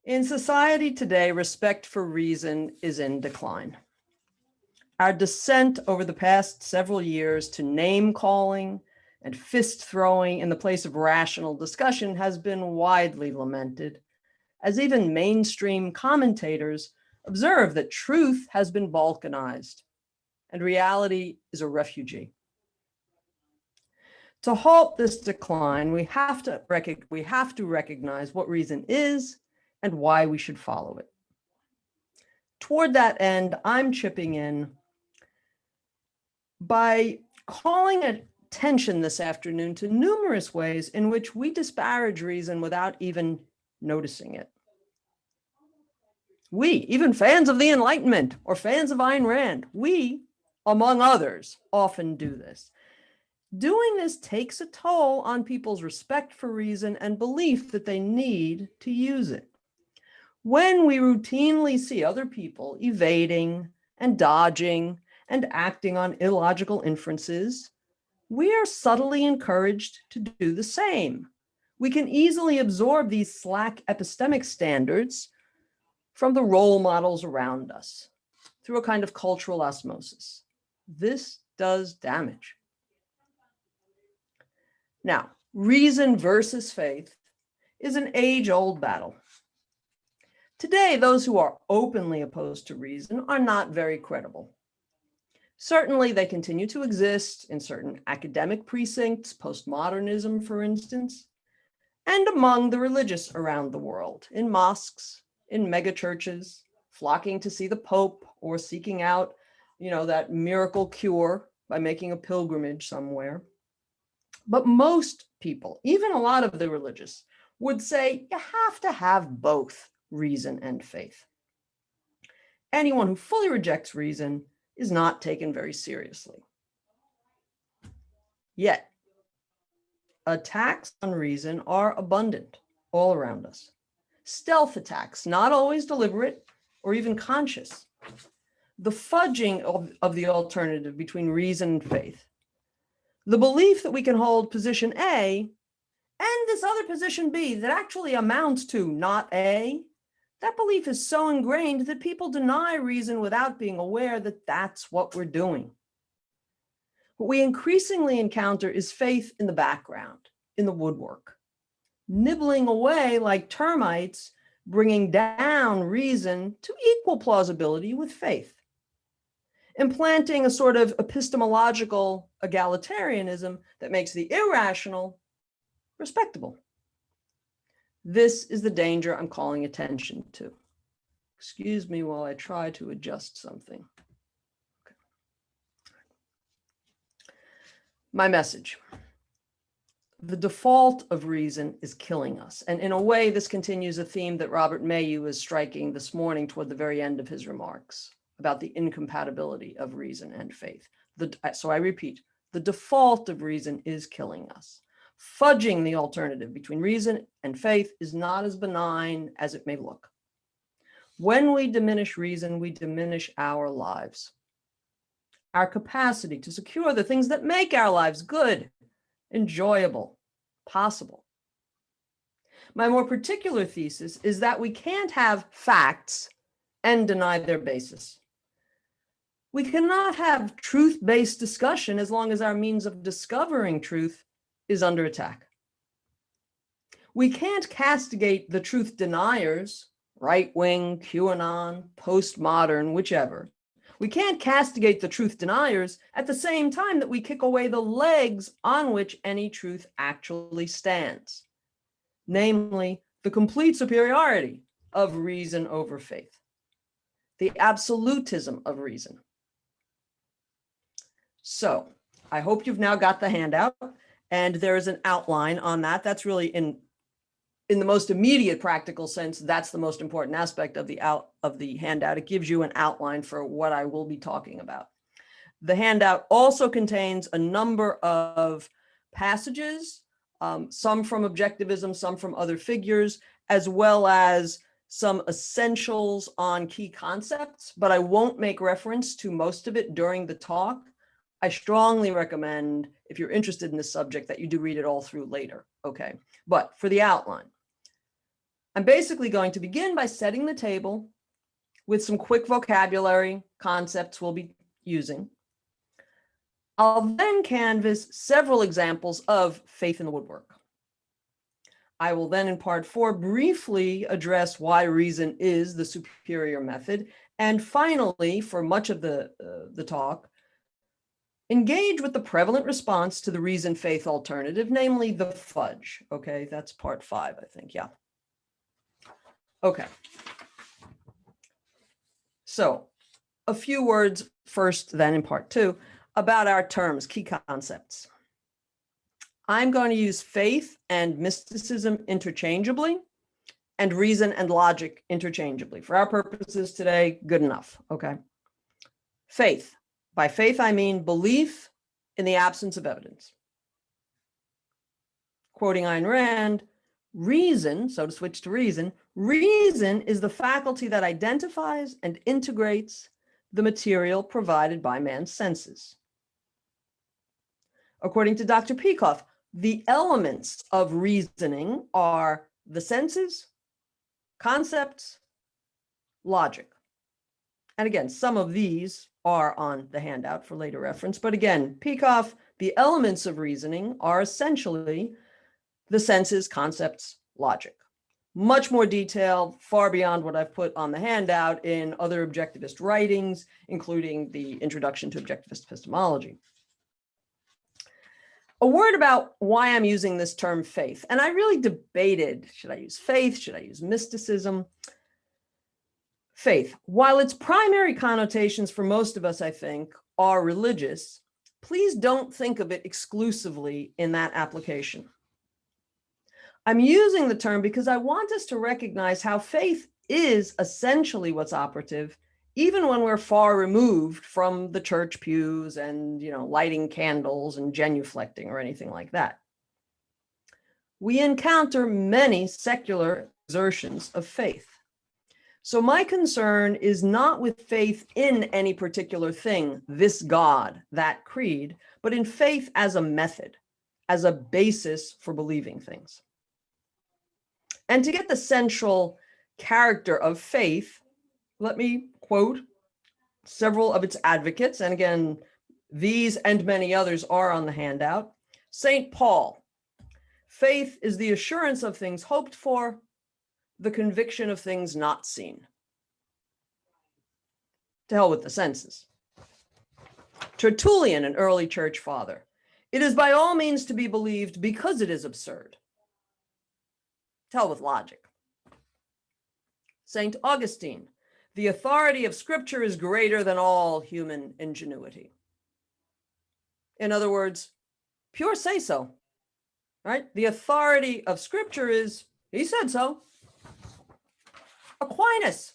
In society today, respect for reason is in decline. Our descent over the past several years to name calling and fist throwing in the place of rational discussion has been widely lamented, as even mainstream commentators observe that truth has been balkanized and reality is a refugee. To halt this decline, we have to recognize what reason is and why we should follow it. Toward that end, I'm chipping in by calling attention this afternoon to numerous ways in which we disparage reason without even noticing it. We, even fans of the Enlightenment or fans of Ayn Rand, we, among others, often do this. Doing this takes a toll on people's respect for reason and belief that they need to use it. When we routinely see other people evading and dodging and acting on illogical inferences, we are subtly encouraged to do the same. We can easily absorb these slack epistemic standards from the role models around us through a kind of cultural osmosis. This does damage. Now, reason versus faith is an age-old battle. Today, those who are openly opposed to reason are not very credible. Certainly, they continue to exist in certain academic precincts, postmodernism, for instance, and among the religious around the world, in mosques, in megachurches, flocking to see the Pope or seeking out, that miracle cure by making a pilgrimage somewhere. But most people, even a lot of the religious, would say you have to have both reason and faith. Anyone who fully rejects reason is not taken very seriously. Yet, attacks on reason are abundant all around us. Stealth attacks, not always deliberate or even conscious. The fudging of the alternative between reason and faith. The belief that we can hold position A and this other position B that actually amounts to not A, that belief is so ingrained that people deny reason without being aware that that's what we're doing. What we increasingly encounter is faith in the background, in the woodwork, nibbling away like termites, bringing down reason to equal plausibility with faith, implanting a sort of epistemological egalitarianism that makes the irrational respectable. This is the danger I'm calling attention to. Excuse me while I try to adjust something. Okay. My message. The default of reason is killing us. And in a way, this continues a theme that Robert Mayu was striking this morning toward the very end of his remarks about the incompatibility of reason and faith. So I repeat, the default of reason is killing us. Fudging the alternative between reason and faith is not as benign as it may look. When we diminish reason, we diminish our lives, our capacity to secure the things that make our lives good, enjoyable, possible. My more particular thesis is that we can't have facts and deny their basis. We cannot have truth-based discussion as long as our means of discovering truth is under attack. We can't castigate the truth deniers, right-wing, QAnon, postmodern, whichever. We can't castigate the truth deniers at the same time that we kick away the legs on which any truth actually stands, namely the complete superiority of reason over faith, the absolutism of reason. So I hope you've now got the handout. And there is an outline on that. That's really in the most immediate practical sense, that's the most important aspect of the handout. It gives you an outline for what I will be talking about. The handout also contains a number of passages, some from objectivism, some from other figures, as well as some essentials on key concepts, but I won't make reference to most of it during the talk. I strongly recommend, if you're interested in this subject, that you do read it all through later, okay? But for the outline, I'm basically going to begin by setting the table with some quick vocabulary concepts we'll be using. I'll then canvass several examples of faith in the woodwork. I will then, in part 4, briefly address why reason is the superior method. And finally, for much of the talk, engage with the prevalent response to the reason-faith alternative, namely the fudge. Okay, that's part 5, I think, yeah. Okay. So a few words first, then in part 2, about our terms, key concepts. I'm going to use faith and mysticism interchangeably and reason and logic interchangeably. For our purposes today, good enough, okay? Faith. By faith, I mean belief in the absence of evidence. Quoting Ayn Rand, reason, so to switch to reason is the faculty that identifies and integrates the material provided by man's senses. According to Dr. Peikoff, the elements of reasoning are the senses, concepts, logic. And again, some of these are on the handout for later reference. But again, Peikoff, the elements of reasoning are essentially the senses, concepts, logic. Much more detailed, far beyond what I've put on the handout in other objectivist writings, including the Introduction to Objectivist Epistemology. A word about why I'm using this term faith. And I really debated, should I use faith? Should I use mysticism? Faith, while its primary connotations for most of us, I think, are religious, please don't think of it exclusively in that application. I'm using the term because I want us to recognize how faith is essentially what's operative, even when we're far removed from the church pews and, lighting candles and genuflecting or anything like that. We encounter many secular exertions of faith. So my concern is not with faith in any particular thing, this God, that creed, but in faith as a method, as a basis for believing things. And to get the central character of faith, let me quote several of its advocates. And again, these and many others are on the handout. St. Paul, faith is the assurance of things hoped for, the conviction of things not seen. To hell with the senses. Tertullian, an early church father, it is by all means to be believed because it is absurd. To hell with logic. St. Augustine, the authority of Scripture is greater than all human ingenuity. In other words, pure say so, right? The authority of Scripture is, he said so. Aquinas,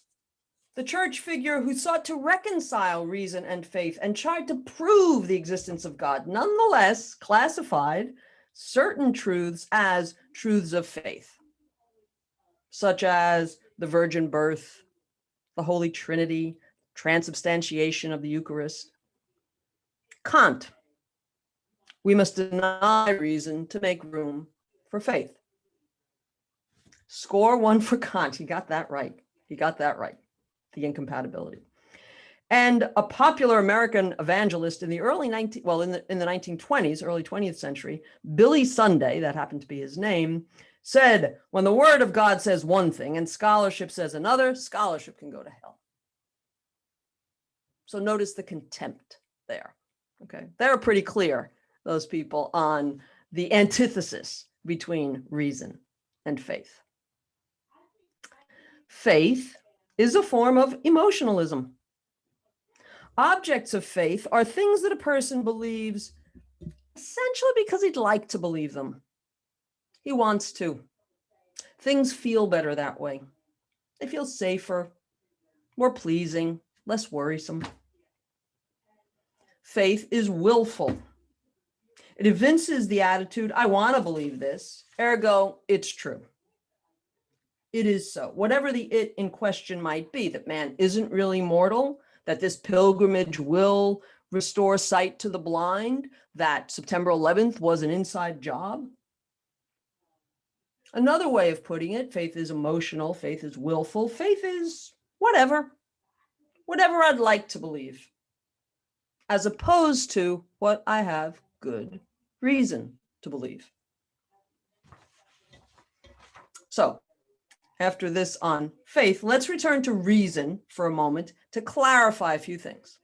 the church figure who sought to reconcile reason and faith and tried to prove the existence of God, nonetheless classified certain truths as truths of faith, such as the virgin birth, the Holy Trinity, transubstantiation of the Eucharist. Kant, we must deny reason to make room for faith. Score 1 for Kant. He got that right. The incompatibility. And a popular American evangelist in the early 1920s, early 20th century, Billy Sunday, that happened to be his name, said, when the word of God says one thing and scholarship says another, scholarship can go to hell. So notice the contempt there. Okay, they're pretty clear, those people, on the antithesis between reason and faith. Faith is a form of emotionalism. Objects of faith are things that a person believes essentially because he'd like to believe them. He wants to. Things feel better that way. They feel safer, more pleasing, less worrisome. Faith is willful. It evinces the attitude, I want to believe this, ergo, it's true. It is so. Whatever the it in question might be, that man isn't really mortal, that this pilgrimage will restore sight to the blind, that September 11th was an inside job. Another way of putting it, faith is emotional, faith is willful, faith is whatever I'd like to believe, as opposed to what I have good reason to believe. So, after this on faith, let's return to reason for a moment to clarify a few things.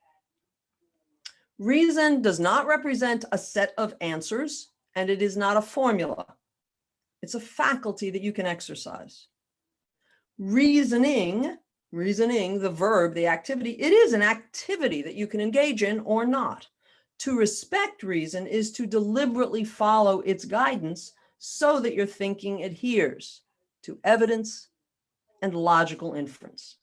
Reason does not represent a set of answers, and it is not a formula. It's a faculty that you can exercise. Reasoning, the verb, the activity, it is an activity that you can engage in or not. To respect reason is to deliberately follow its guidance so that your thinking adheres to evidence and logical inference.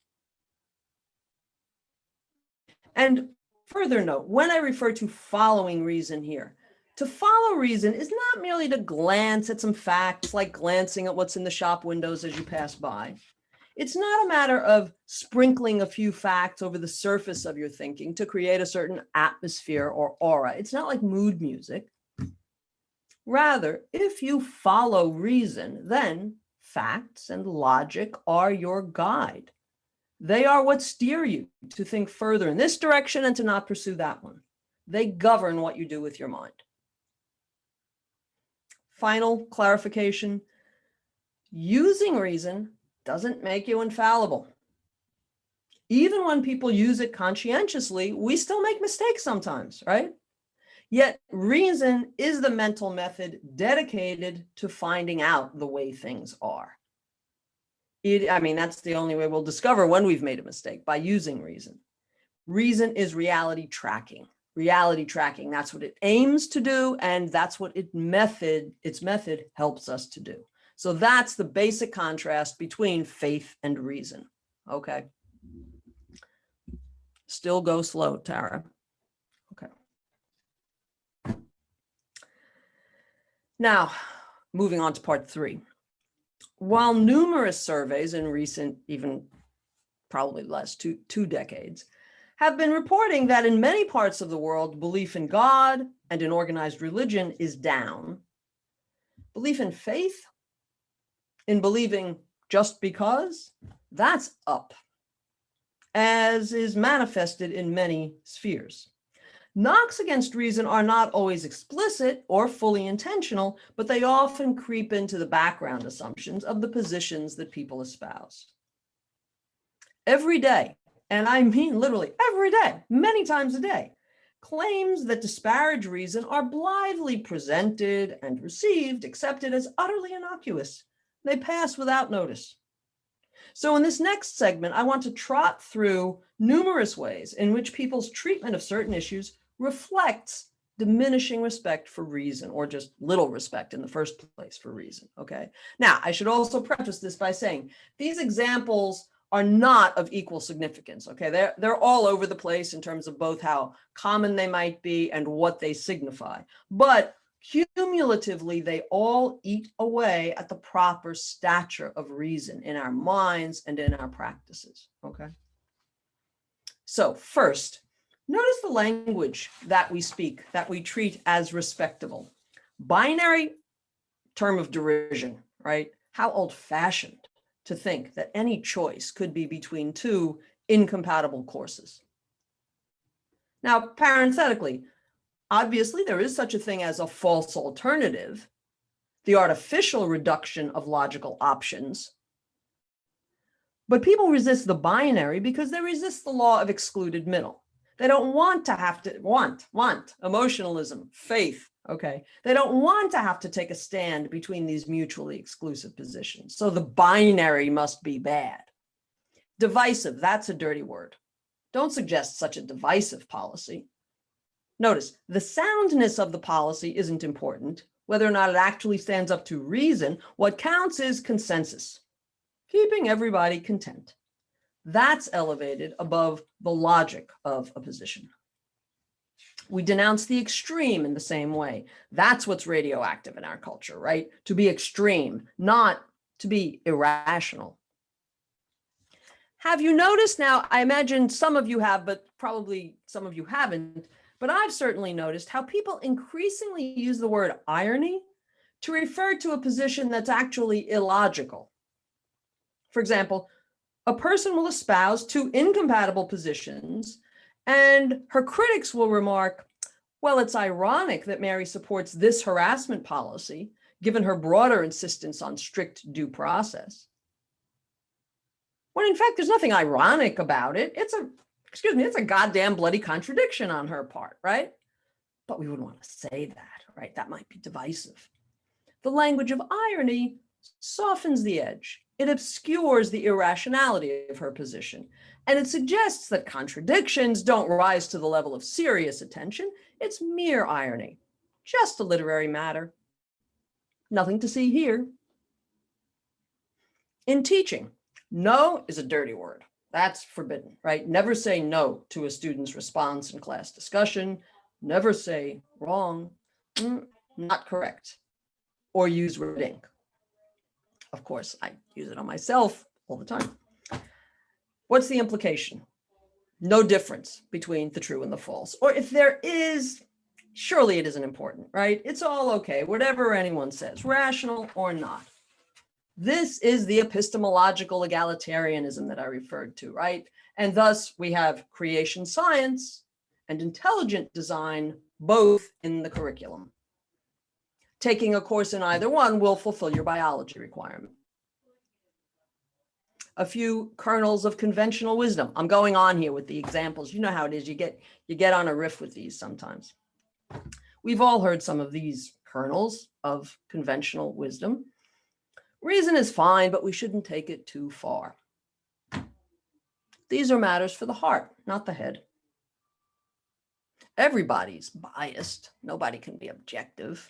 And further note, when I refer to following reason here, to follow reason is not merely to glance at some facts, like glancing at what's in the shop windows as you pass by. It's not a matter of sprinkling a few facts over the surface of your thinking to create a certain atmosphere or aura. It's not like mood music. Rather, if you follow reason, then facts and logic are your guide. They are what steer you to think further in this direction and to not pursue that one. They govern what you do with your mind. Final clarification, using reason doesn't make you infallible. Even when people use it conscientiously, we still make mistakes sometimes, right? Yet reason is the mental method dedicated to finding out the way things are. That's the only way we'll discover when we've made a mistake, by using reason. Reason is reality tracking. Reality tracking, that's what it aims to do, and that's what its method helps us to do. So that's the basic contrast between faith and reason. Okay. Still go slow, Tara. Okay. Now, moving on to part 3. While numerous surveys in recent, even probably the last two decades, have been reporting that in many parts of the world, belief in God and in organized religion is down, belief in faith, in believing just because, that's up, as is manifested in many spheres. Knocks against reason are not always explicit or fully intentional, but they often creep into the background assumptions of the positions that people espouse. Every day, and I mean literally every day, many times a day, claims that disparage reason are blithely presented and received, accepted as utterly innocuous. They pass without notice. So in this next segment, I want to trot through numerous ways in which people's treatment of certain issues reflects diminishing respect for reason, or just little respect in the first place for reason, okay? Now, I should also preface this by saying these examples are not of equal significance, okay? They're all over the place in terms of both how common they might be and what they signify. But cumulatively, they all eat away at the proper stature of reason in our minds and in our practices, okay? So first, notice the language that we speak, that we treat as respectable. Binary, term of derision, right? How old-fashioned to think that any choice could be between two incompatible courses. Now, parenthetically, obviously, there is such a thing as a false alternative, the artificial reduction of logical options. But people resist the binary because they resist the law of excluded middle. They don't want to have to, emotionalism, faith, okay? They don't want to have to take a stand between these mutually exclusive positions. So the binary must be bad. Divisive, that's a dirty word. Don't suggest such a divisive policy. Notice, the soundness of the policy isn't important. Whether or not it actually stands up to reason, what counts is consensus, keeping everybody content. That's elevated above the logic of a position. We denounce the extreme in the same way. That's what's radioactive in our culture, right? To be extreme, not to be irrational. Have you noticed now, I imagine some of you have, but probably some of you haven't, but I've certainly noticed how people increasingly use the word irony to refer to a position that's actually illogical. For example, a person will espouse two incompatible positions, and her critics will remark, well, it's ironic that Mary supports this harassment policy, given her broader insistence on strict due process. When in fact, there's nothing ironic about it. It's a goddamn bloody contradiction on her part, right? But we wouldn't want to say that, right? That might be divisive. The language of irony softens the edge. It obscures the irrationality of her position, and it suggests that contradictions don't rise to the level of serious attention. It's mere irony, just a literary matter. Nothing to see here. In teaching, no is a dirty word. That's forbidden, right? Never say no to a student's response in class discussion. Never say wrong, not correct, or use red ink. Of course, I use it on myself all the time. What's the implication? No difference between the true and the false. Or if there is, surely it isn't important, right? It's all okay, whatever anyone says, rational or not. This is the epistemological egalitarianism that I referred to, right? And thus we have creation science and intelligent design both in the curriculum. Taking a course in either one will fulfill your biology requirement. A few kernels of conventional wisdom. I'm going on here with the examples. You know how it is. You get on a riff with these sometimes. We've all heard some of these kernels of conventional wisdom. Reason is fine, but we shouldn't take it too far. These are matters for the heart, not the head. Everybody's biased. Nobody can be objective.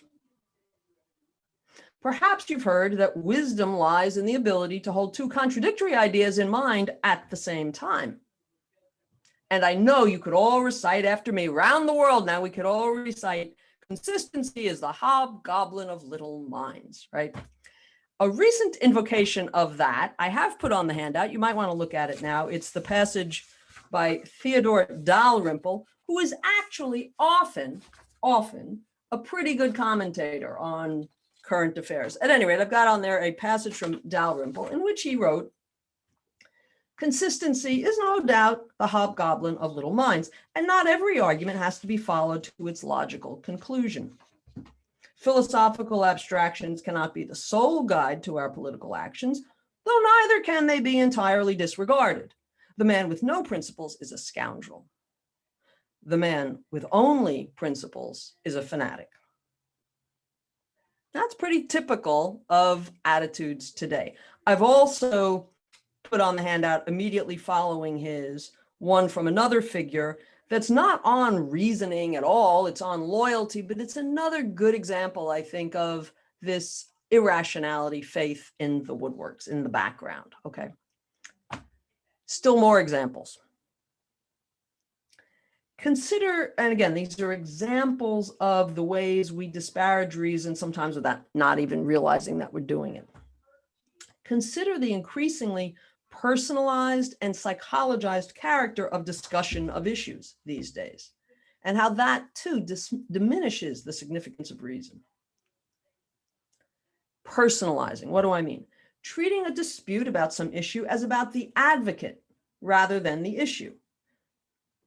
Perhaps you've heard that wisdom lies in the ability to hold two contradictory ideas in mind at the same time. And I know you could all recite after me, around the world now, we could all recite, consistency is the hobgoblin of little minds, right? A recent invocation of that, I have put on the handout. You might want to look at it now. It's the passage by Theodore Dalrymple, who is actually often a pretty good commentator on current affairs. At any rate, I've got on there a passage from Dalrymple in which he wrote, consistency is no doubt the hobgoblin of little minds, and not every argument has to be followed to its logical conclusion. Philosophical abstractions cannot be the sole guide to our political actions, though neither can they be entirely disregarded. The man with no principles is a scoundrel. The man with only principles is a fanatic. That's pretty typical of attitudes today. I've also put on the handout immediately following his one from another figure that's not on reasoning at all. It's on loyalty, but it's another good example, I think, of this irrationality, faith in the woodworks, in the background. Okay. Still more examples. Consider, and again, these are examples of the ways we disparage reason, sometimes without not even realizing that we're doing it. Consider the increasingly personalized and psychologized character of discussion of issues these days, and how that too diminishes the significance of reason. Personalizing, what do I mean? Treating a dispute about some issue as about the advocate rather than the issue.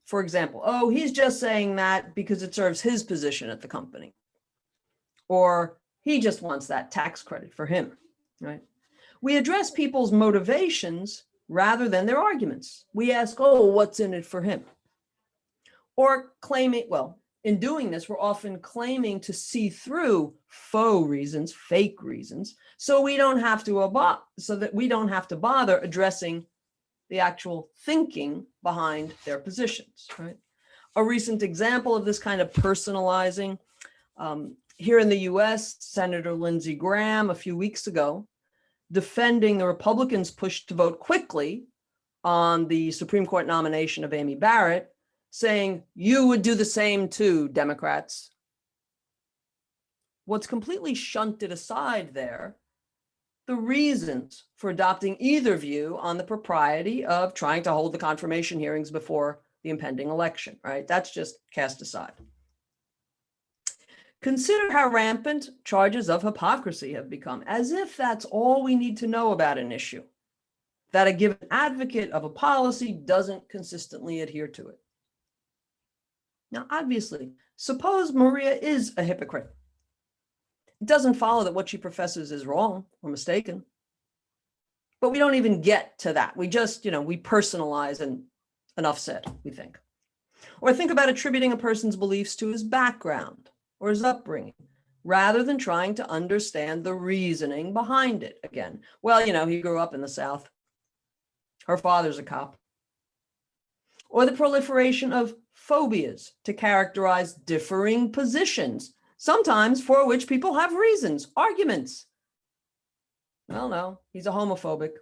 For example, oh, he's just saying that because it serves his position at the company. Or he just wants that tax credit for him, right? We address people's motivations rather than their arguments. We ask, oh, what's in it for him? Or claiming, well, in doing this, we're often claiming to see through faux reasons, fake reasons, so that we don't have to bother addressing the actual thinking behind their positions, right? A recent example of this kind of personalizing, here in the US, Senator Lindsey Graham, a few weeks ago, defending the Republicans' push to vote quickly on the Supreme Court nomination of Amy Barrett, saying, you would do the same too, Democrats. What's completely shunted aside there, the reasons for adopting either view on the propriety of trying to hold the confirmation hearings before the impending election, right? That's just cast aside. Consider how rampant charges of hypocrisy have become, as if that's all we need to know about an issue, that a given advocate of a policy doesn't consistently adhere to it. Now, obviously, suppose Maria is a hypocrite. It doesn't follow that what she professes is wrong or mistaken. But we don't even get to that. We just, we personalize and enough said, we think. Or think about attributing a person's beliefs to his background or his upbringing, rather than trying to understand the reasoning behind it. Again, well, he grew up in the South. Her father's a cop. Or the proliferation of phobias to characterize differing positions, sometimes for which people have reasons, arguments. Well, no, he's a homophobic,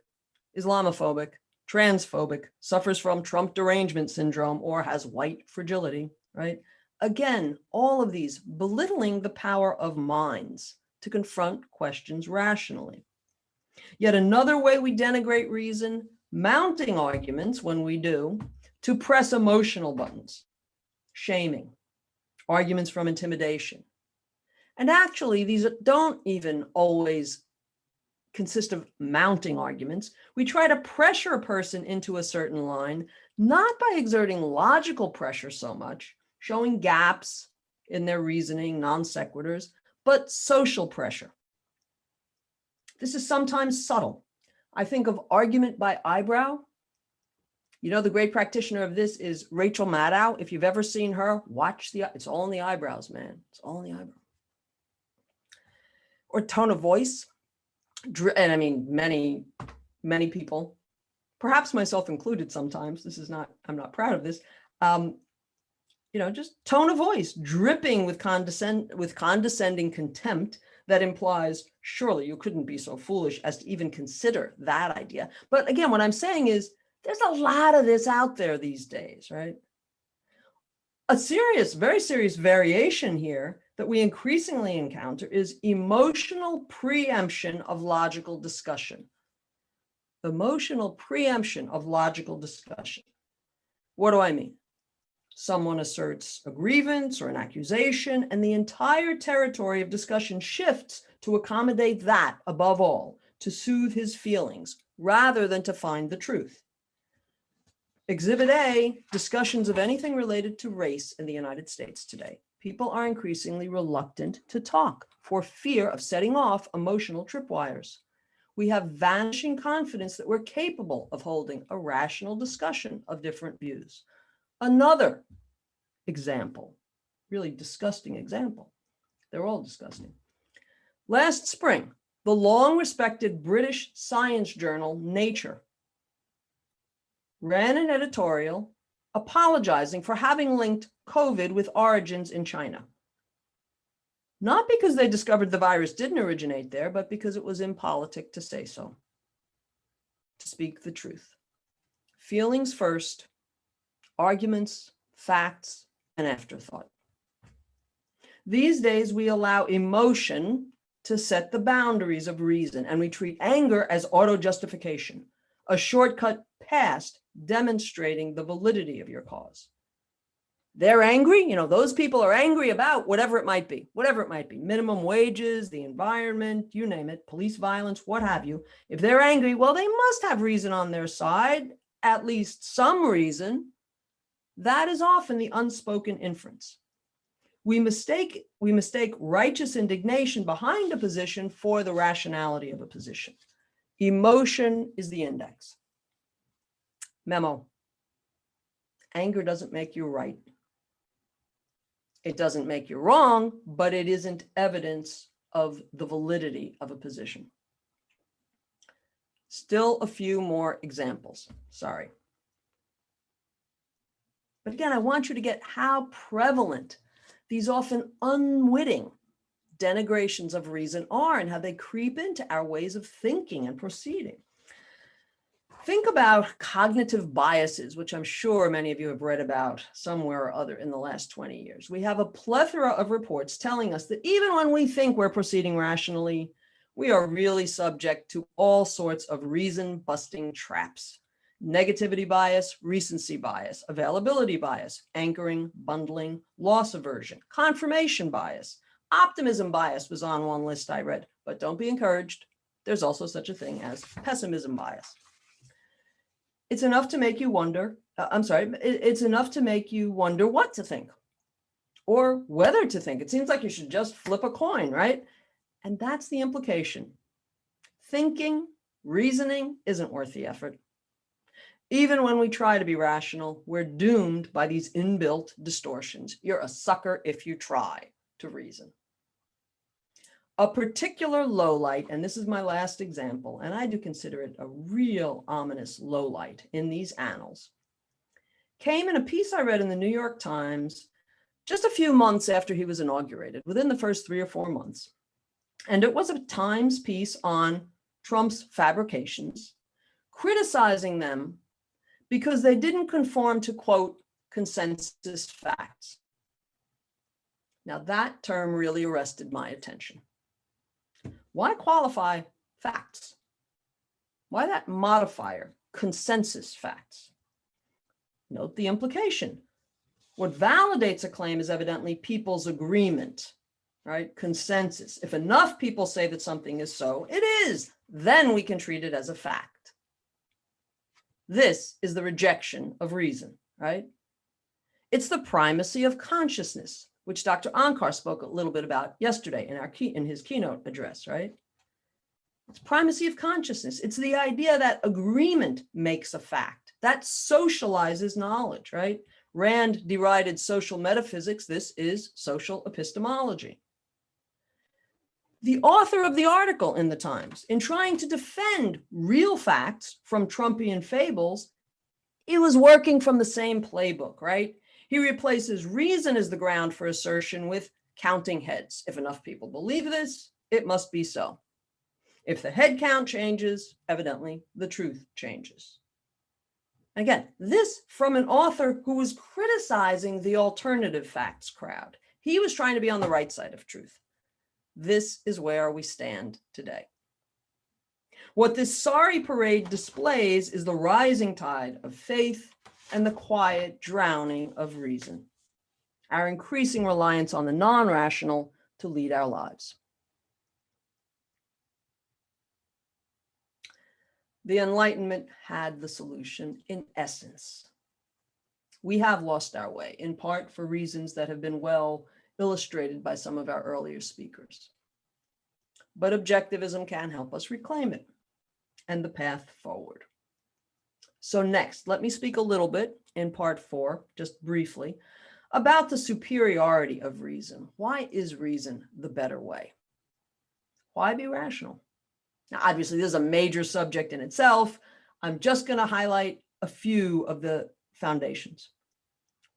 Islamophobic, transphobic, suffers from Trump derangement syndrome, or has white fragility, right? Again, all of these belittling the power of minds to confront questions rationally. Yet another way we denigrate reason, mounting arguments when we do, to press emotional buttons, shaming, arguments from intimidation. And actually, these don't even always consist of mounting arguments. We try to pressure a person into a certain line, not by exerting logical pressure so much, showing gaps in their reasoning, non sequiturs, but social pressure. This is sometimes subtle. I think of argument by eyebrow. The great practitioner of this is Rachel Maddow. If you've ever seen her, it's all in the eyebrows, man. It's all in the eyebrow. Or tone of voice. And I mean, many people, perhaps myself included sometimes, I'm not proud of this, just tone of voice, dripping with condescending contempt that implies, surely you couldn't be so foolish as to even consider that idea. But again, what I'm saying is, there's a lot of this out there these days, right? A very serious variation here that we increasingly encounter is emotional preemption of logical discussion. Emotional preemption of logical discussion. What do I mean? Someone asserts a grievance or an accusation, and the entire territory of discussion shifts to accommodate that above all, to soothe his feelings, rather than to find the truth. Exhibit A, discussions of anything related to race in the United States today. People are increasingly reluctant to talk for fear of setting off emotional tripwires. We have vanishing confidence that we're capable of holding a rational discussion of different views. Another example, really disgusting example. They're all disgusting. Last spring, the long-respected British science journal Nature ran an editorial apologizing for having linked COVID with origins in China. Not because they discovered the virus didn't originate there, but because it was impolitic to say so, to speak the truth. Feelings first, arguments, facts, and afterthought. These days, we allow emotion to set the boundaries of reason, and we treat anger as auto-justification, a shortcut past demonstrating the validity of your cause. They're angry, those people are angry about whatever it might be, minimum wages, the environment, you name it, police violence, what have you. If they're angry, well, they must have reason on their side, at least some reason. That is often the unspoken inference. We mistake righteous indignation behind a position for the rationality of a position. Emotion is the index. Memo. Anger doesn't make you right. It doesn't make you wrong, but it isn't evidence of the validity of a position. Still a few more examples. Sorry. But again, I want you to get how prevalent these often unwitting denigrations of reason are and how they creep into our ways of thinking and proceeding. Think about cognitive biases, which I'm sure many of you have read about somewhere or other in the last 20 years. We have a plethora of reports telling us that even when we think we're proceeding rationally, we are really subject to all sorts of reason-busting traps. Negativity bias, recency bias, availability bias, anchoring, bundling, loss aversion, confirmation bias, Optimism bias was on one list I read, but don't be encouraged. There's also such a thing as pessimism bias. It's enough to make you wonder, it's enough to make you wonder what to think or whether to think. It seems like you should just flip a coin, right? And that's the implication. Thinking, reasoning isn't worth the effort. Even when we try to be rational, we're doomed by these inbuilt distortions. You're a sucker if you try to reason. A particular lowlight, and this is my last example, and I do consider it a real ominous lowlight in these annals, came in a piece I read in the New York Times just a few months after he was inaugurated, within the first 3 or 4 months. And it was a Times piece on Trump's fabrications, criticizing them because they didn't conform to, quote, consensus facts. Now that term really arrested my attention. Why qualify facts? Why that modifier, consensus facts? Note the implication. What validates a claim is evidently people's agreement, right? Consensus. If enough people say that something is so, it is. Then we can treat it as a fact. This is the rejection of reason, right? It's the primacy of consciousness, which Dr. Ankar spoke a little bit about yesterday in his keynote address, right? It's primacy of consciousness. It's the idea that agreement makes a fact. That socializes knowledge, right? Rand derided social metaphysics. This is social epistemology. The author of the article in the Times, in trying to defend real facts from Trumpian fables, he was working from the same playbook, right? He replaces reason as the ground for assertion with counting heads. If enough people believe this, it must be so. If the head count changes, evidently the truth changes. Again, this from an author who was criticizing the alternative facts crowd. He was trying to be on the right side of truth. This is where we stand today. What this sorry parade displays is the rising tide of faith and the quiet drowning of reason, our increasing reliance on the non-rational to lead our lives. The Enlightenment had the solution in essence. We have lost our way, in part for reasons that have been well illustrated by some of our earlier speakers. But objectivism can help us reclaim it and the path forward. So next, let me speak a little bit in part 4, just briefly, about the superiority of reason. Why is reason the better way? Why be rational? Now, obviously, this is a major subject in itself. I'm just going to highlight a few of the foundations.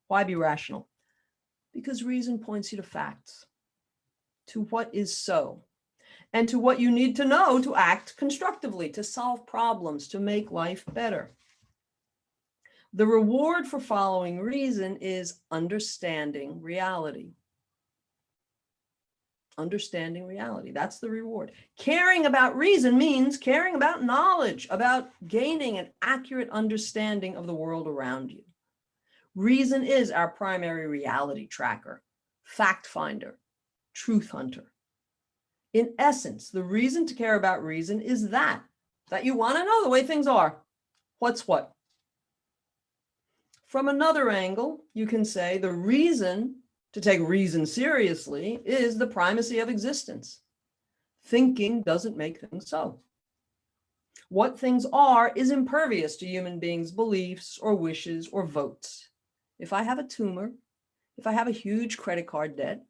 Why be rational? Because reason points you to facts, to what is so, and to what you need to know to act constructively, to solve problems, to make life better. The reward for following reason is understanding reality. Understanding reality, that's the reward. Caring about reason means caring about knowledge, about gaining an accurate understanding of the world around you. Reason is our primary reality tracker, fact finder, truth hunter. In essence, the reason to care about reason is that you want to know the way things are. What's what? From another angle, you can say the reason to take reason seriously is the primacy of existence. Thinking doesn't make things so. What things are is impervious to human beings' beliefs or wishes or votes. If I have a tumor, if I have a huge credit card debt,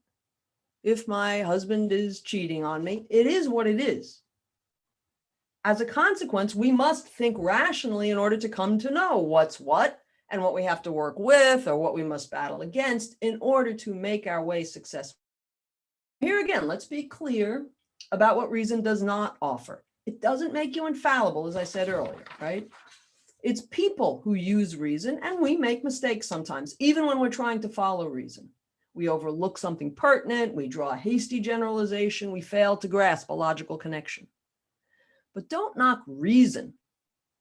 if my husband is cheating on me, it is what it is. As a consequence, we must think rationally in order to come to know what's what and what we have to work with or what we must battle against in order to make our way successful. Here again, let's be clear about what reason does not offer. It doesn't make you infallible, as I said earlier, right? It's people who use reason, and we make mistakes sometimes, even when we're trying to follow reason. We overlook something pertinent, we draw a hasty generalization, we fail to grasp a logical connection. But don't knock reason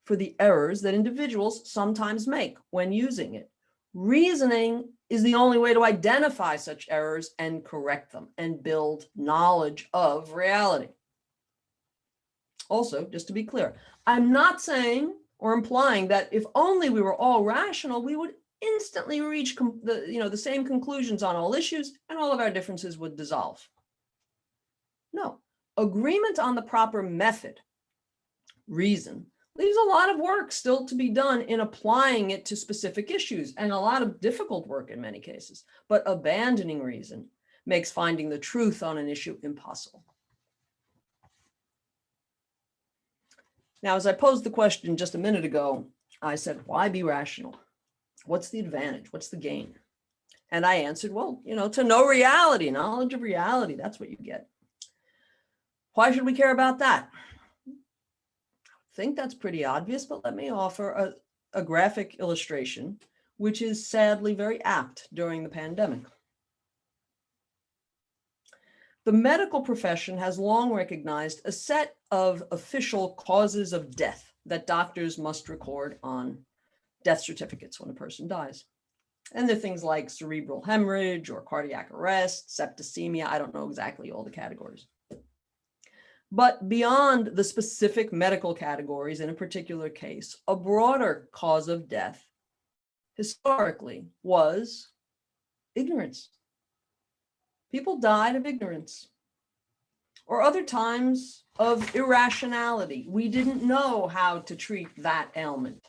for the errors that individuals sometimes make when using it. Reasoning is the only way to identify such errors and correct them and build knowledge of reality. Also, just to be clear, I'm not saying or implying that if only we were all rational, we would instantly reach the same conclusions on all issues and all of our differences would dissolve. No, agreement on the proper method, reason, leaves a lot of work still to be done in applying it to specific issues, and a lot of difficult work in many cases. But abandoning reason makes finding the truth on an issue impossible. Now, as I posed the question just a minute ago, I said, why be rational? What's the advantage? What's the gain? And I answered, well, to know reality, knowledge of reality, that's what you get. Why should we care about that? I think that's pretty obvious, but let me offer a graphic illustration, which is sadly very apt during the pandemic. The medical profession has long recognized a set of official causes of death that doctors must record on death certificates when a person dies. And they're things like cerebral hemorrhage or cardiac arrest, septicemia. I don't know exactly all the categories. But beyond the specific medical categories in a particular case, a broader cause of death historically was ignorance. People died of ignorance, or other times of irrationality. We didn't know how to treat that ailment.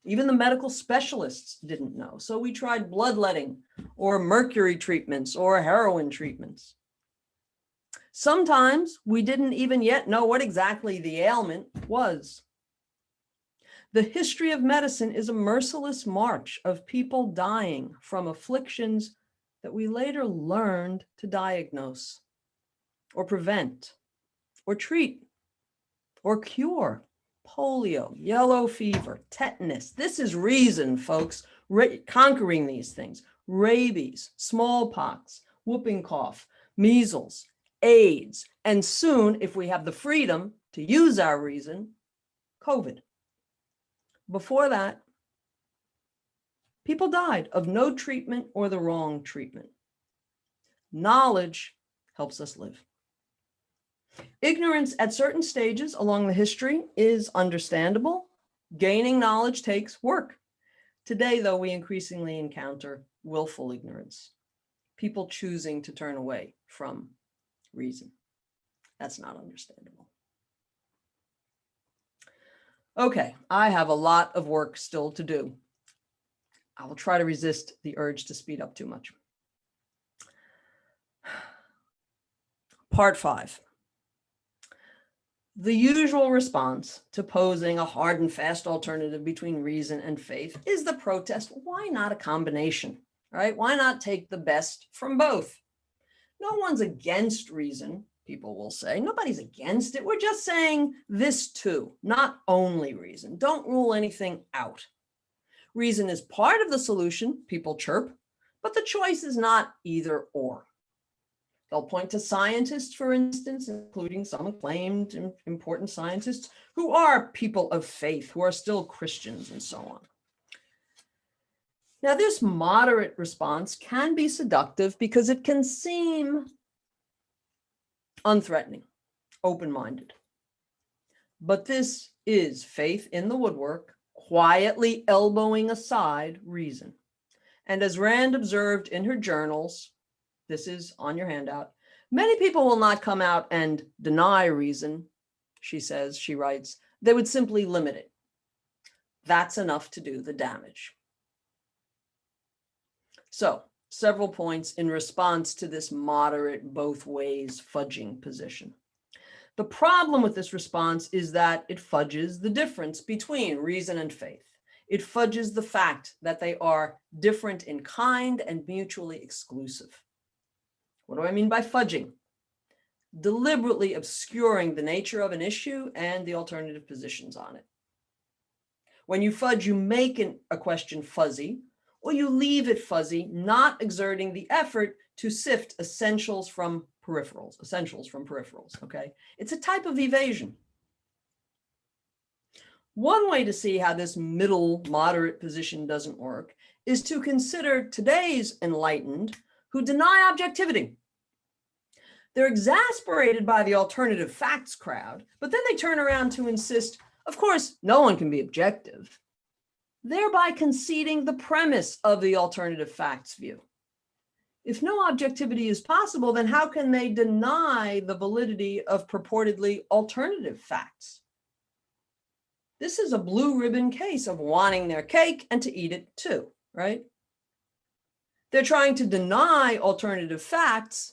Even the medical specialists didn't know. So we tried bloodletting or mercury treatments or heroin treatments. Sometimes we didn't even yet know what exactly the ailment was. The history of medicine is a merciless march of people dying from afflictions that we later learned to diagnose or prevent or treat or cure. Polio, yellow fever, tetanus. This is reason, folks, conquering these things. Rabies, smallpox, whooping cough, measles, AIDS, and soon, if we have the freedom to use our reason, COVID. Before that, people died of no treatment or the wrong treatment. Knowledge helps us live. Ignorance at certain stages along the history is understandable. Gaining knowledge takes work. Today, though, we increasingly encounter willful ignorance, people choosing to turn away from reason. That's not understandable. Okay, I have a lot of work still to do. I will try to resist the urge to speed up too much. Part 5. The usual response to posing a hard and fast alternative between reason and faith is the protest, why not a combination, right? Why not take the best from both? No one's against reason, people will say. Nobody's against it. We're just saying this too, not only reason. Don't rule anything out. Reason is part of the solution, people chirp, but the choice is not either or. They'll point to scientists, for instance, including some acclaimed and important scientists who are people of faith, who are still Christians and so on. Now, this moderate response can be seductive because it can seem unthreatening, open-minded. But this is faith in the woodwork, quietly elbowing aside reason. And as Rand observed in her journals, this is on your handout, many people will not come out and deny reason, she says, she writes, they would simply limit it. That's enough to do the damage. So, several points in response to this moderate both ways fudging position. The problem with this response is that it fudges the difference between reason and faith. It fudges the fact that they are different in kind and mutually exclusive. What do I mean by fudging? Deliberately obscuring the nature of an issue and the alternative positions on it. When you fudge, you make a question fuzzy, or you leave it fuzzy, not exerting the effort to sift essentials from peripherals, okay? It's a type of evasion. One way to see how this middle moderate position doesn't work is to consider today's enlightened who deny objectivity. They're exasperated by the alternative facts crowd, but then they turn around to insist, of course, no one can be objective, thereby conceding the premise of the alternative facts view. If no objectivity is possible, then how can they deny the validity of purportedly alternative facts? This is a blue ribbon case of wanting their cake and to eat it too, right? They're trying to deny alternative facts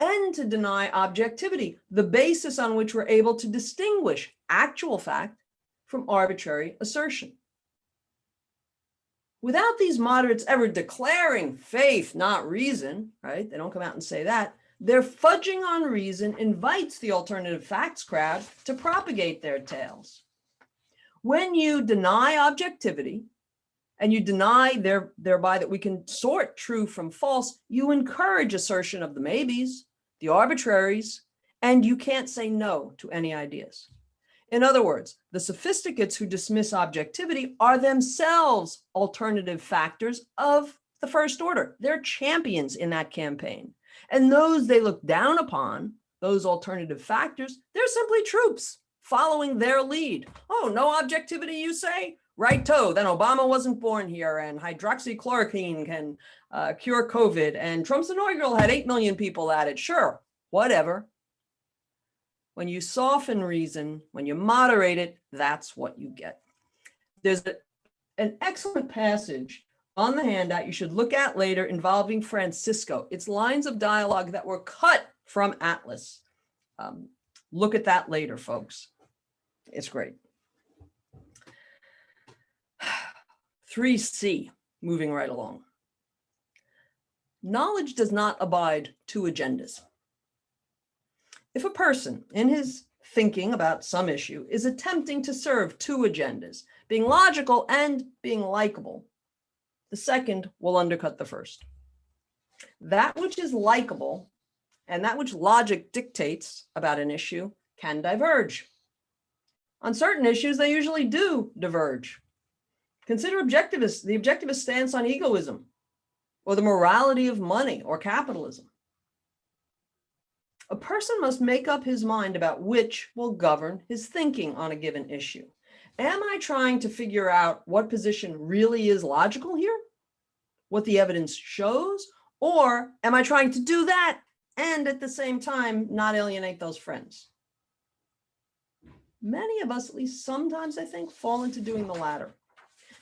and to deny objectivity, the basis on which we're able to distinguish actual fact from arbitrary assertion. Without these moderates ever declaring faith, not reason, right? They don't come out and say that. Their fudging on reason invites the alternative facts crowd to propagate their tales. When you deny objectivity and you deny thereby that we can sort true from false, you encourage assertion of the maybes, the arbitraries, and you can't say no to any ideas. In other words, the sophisticates who dismiss objectivity are themselves alternative factors of the first order. They're champions in that campaign. And those they look down upon, those alternative factors, they're simply troops following their lead. Oh, no objectivity, you say? Righto, then Obama wasn't born here, and hydroxychloroquine can cure COVID, and Trump's inaugural had 8 million people at it. Sure, whatever. When you soften reason, when you moderate it, that's what you get. There's an excellent passage on the handout you should look at later involving Francisco. It's lines of dialogue that were cut from Atlas. Look at that later, folks. It's great. 3C, moving right along. Knowledge does not abide two agendas. If a person in his thinking about some issue is attempting to serve two agendas, being logical and being likable, the second will undercut the first. That which is likable and that which logic dictates about an issue can diverge. On certain issues, they usually do diverge. Consider objectivists, the objectivist stance on egoism, or the morality of money or capitalism. A person must make up his mind about which will govern his thinking on a given issue. Am I trying to figure out what position really is logical here? What the evidence shows? Or am I trying to do that and at the same time not alienate those friends? Many of us, at least sometimes, I think, fall into doing the latter.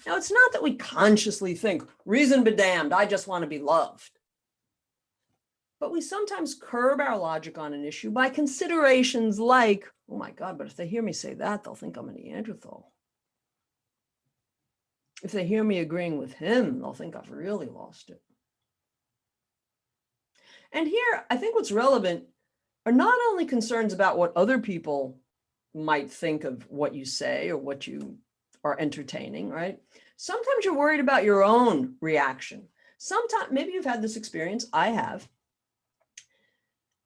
Now, it's not that we consciously think, reason be damned, I just want to be loved. But we sometimes curb our logic on an issue by considerations like, oh my God, but if they hear me say that, they'll think I'm a Neanderthal. If they hear me agreeing with him, they'll think I've really lost it. And here, I think what's relevant are not only concerns about what other people might think of what you say or what you are entertaining, right? Sometimes you're worried about your own reaction. Sometimes, maybe you've had this experience, I have.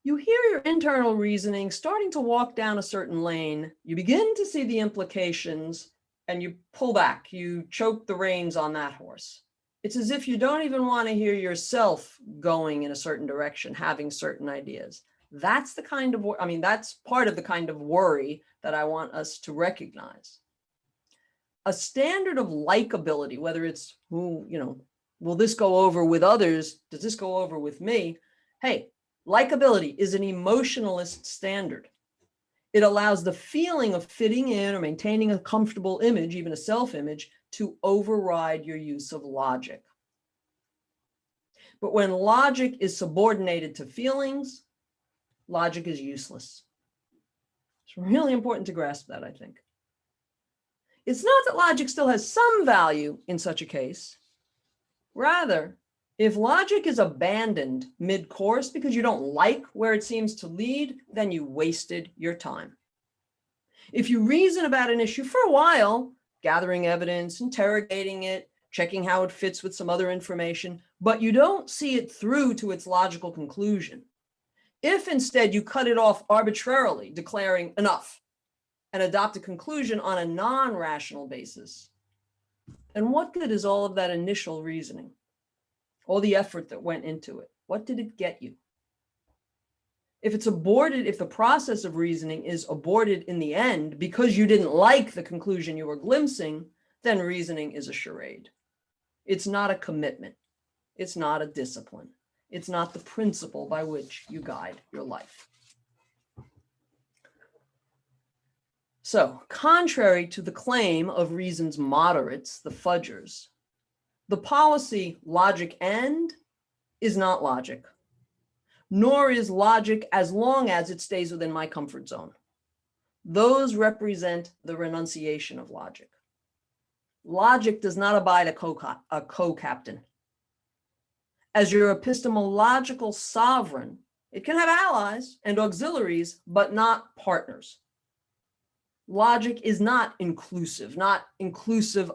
You hear your internal reasoning starting to walk down a certain lane, you begin to see the implications, and you pull back, you choke the reins on that horse. It's as if you don't even want to hear yourself going in a certain direction, having certain ideas. That's the kind of, that's part of the kind of worry that I want us to recognize. A standard of likability, whether it's, will this go over with others? Does this go over with me? Hey, likability is an emotionalist standard. It allows the feeling of fitting in or maintaining a comfortable image, even a self-image, to override your use of logic. But when logic is subordinated to feelings, logic is useless. It's really important to grasp that, I think. It's not that logic still has some value in such a case. Rather, if logic is abandoned mid-course because you don't like where it seems to lead, then you wasted your time. If you reason about an issue for a while, gathering evidence, interrogating it, checking how it fits with some other information, but you don't see it through to its logical conclusion, if instead you cut it off arbitrarily, declaring enough, and adopt a conclusion on a non-rational basis, And what good is all of that initial reasoning? All the effort that went into it? What did it get you? If it's aborted, if the process of reasoning is aborted in the end because you didn't like the conclusion you were glimpsing, then reasoning is a charade. It's not a commitment. It's not a discipline. It's not the principle by which you guide your life. So, contrary to the claim of reason's moderates, the fudgers, the policy logic and is not logic, nor is logic as long as it stays within my comfort zone. Those represent the renunciation of logic. Logic does not abide a co-captain. As your epistemological sovereign, it can have allies and auxiliaries, but not partners. Logic is not inclusive